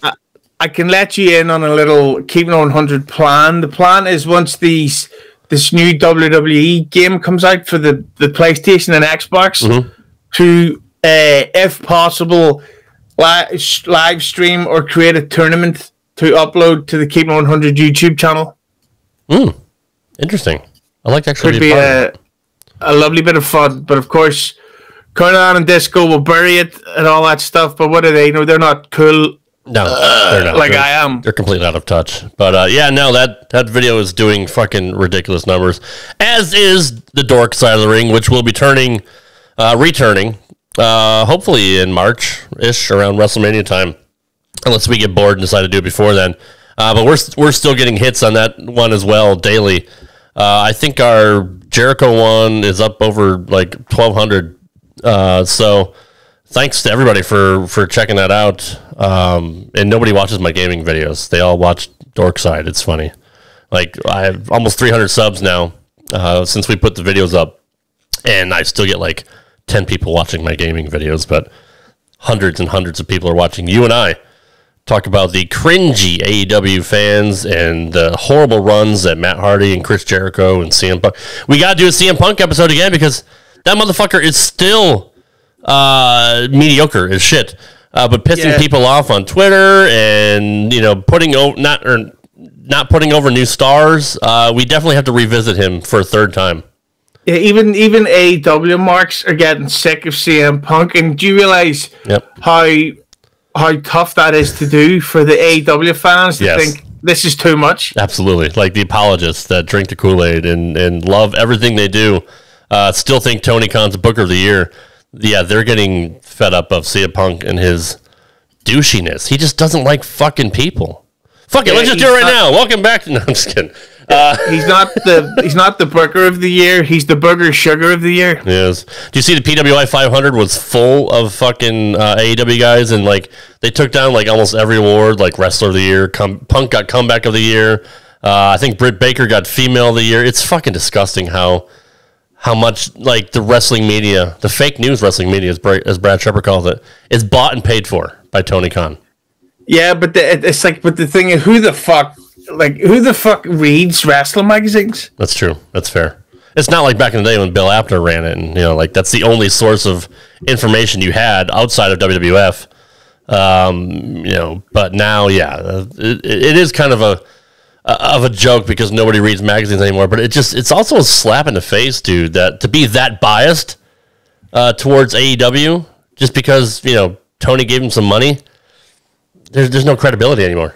I can let you in on a little Keeping 100 plan. The plan is once this new WWE game comes out for the PlayStation and Xbox, to, if possible, live stream or create a tournament to upload to the Keeping 100 YouTube channel. Interesting. I like to actually could be a lovely bit of fun, but of course, Conan and Disco will bury it and all that stuff. But what are they? You know, they're not cool No, they're not. Like I am. They're completely out of touch. But yeah, no, that video is doing fucking ridiculous numbers. As is the dork side of the ring, which will be returning, hopefully in March-ish, around WrestleMania time. Unless we get bored and decide to do it before then. But we're still getting hits on that one as well daily. I think our Jericho one is up over like 1,200. So thanks to everybody for checking that out. And nobody watches my gaming videos. They all watch Dorkside. It's funny. Like, I have almost 300 subs now since we put the videos up. And I still get like 10 people watching my gaming videos. But hundreds and hundreds of people are watching you and I talk about the cringy AEW fans and the horrible runs that Matt Hardy and Chris Jericho and CM Punk. We got to do a CM Punk episode again because that motherfucker is still mediocre as shit. But pissing people off on Twitter and, you know, not putting over new stars. We definitely have to revisit him for a third time. Yeah, even AEW marks are getting sick of CM Punk, and do you realize how tough that is to do for the AEW fans to think this is too much? Absolutely. Like the apologists that drink the Kool-Aid and love everything they do, still think Tony Khan's the Booker of the Year. Yeah, they're getting fed up of CM Punk and his douchiness. He just doesn't like fucking people. Fuck it, let's just do it right now. Welcome back to... No, I'm just kidding. He's not the Booker of the Year. He's the Booger Sugar of the Year. Yes. Do you see the PWI 500 was full of fucking AEW guys, and like they took down like almost every award, like Wrestler of the Year. Punk got Comeback of the Year. I think Britt Baker got Female of the Year. It's fucking disgusting how much like the wrestling media, the fake news wrestling media, as Brad Shepard calls it, is bought and paid for by Tony Khan. Yeah, but it's like, but the thing is, who the fuck reads wrestling magazines? That's true. That's fair. It's not like back in the day when Bill Apter ran it, and you know, like that's the only source of information you had outside of WWF. You know, but now, yeah, it is kind of a joke because nobody reads magazines anymore. But it's also a slap in the face, dude, that to be that biased towards AEW just because, you know, Tony gave him some money. There's no credibility anymore.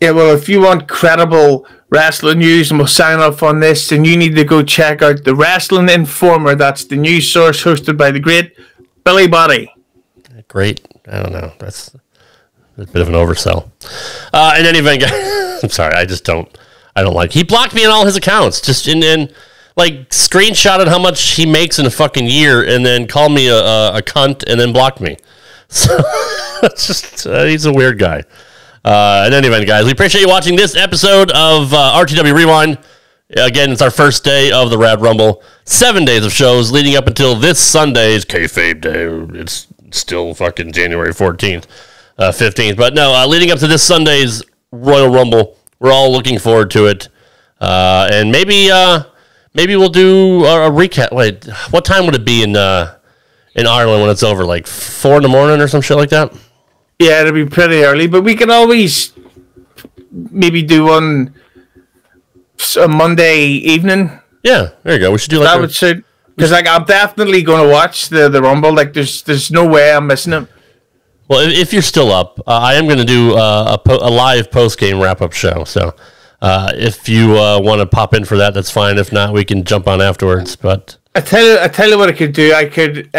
Yeah, well, if you want credible wrestling news and we'll sign off on this, then you need to go check out the Wrestling Informer. That's the news source hosted by the great Billy Body. Great. I don't know. That's a bit of an oversell. In any event, I'm sorry. I don't like. He blocked me on all his accounts. Just in like screenshotted how much he makes in a fucking year, and then called me a cunt, and then blocked me. So it's just he's a weird guy. In any event, guys, we appreciate you watching this episode of RTW Rewind. Again, it's our first day of the Rad Rumble. 7 days of shows leading up until this Sunday's Kayfabe Day. It's still fucking January 14th, 15th. But no, leading up to this Sunday's Royal Rumble, we're all looking forward to it. And maybe we'll do a recap. Wait, what time would it be in Ireland when it's over? Like 4 in the morning or some shit like that? Yeah, it'll be pretty early, but we can always maybe do one a Monday evening. Yeah, there you go. We should do like that would suit, because like I'm definitely going to watch the Rumble. Like there's no way I'm missing it. Well, if you're still up, I am going to do a live post game wrap up show. So if you want to pop in for that, that's fine. If not, we can jump on afterwards. But I tell you what I could do. I could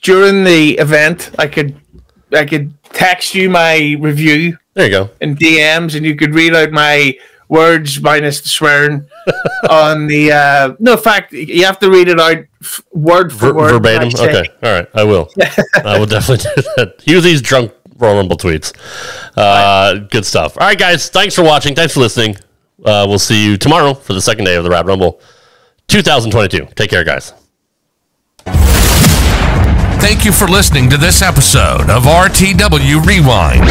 during the event, I could text you my review. There you go. In DMs, and you could read out my words minus the swearing on the. No, in fact, you have to read it out word for word. Verbatim? Okay. All right. I will. I will definitely do that. Use these drunk Royal Rumble tweets. Good stuff. All right, guys. Thanks for watching. Thanks for listening. We'll see you tomorrow for the second day of the Rad Rumble 2022. Take care, guys. Thank you for listening to this episode of RTW Rewind.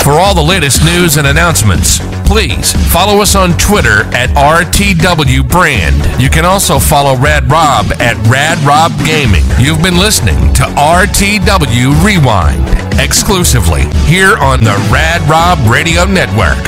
For all the latest news and announcements, please follow us on Twitter at RTW Brand. You can also follow Rad Rob at Rad Rob Gaming. You've been listening to RTW Rewind exclusively here on the Rad Rob Radio Network.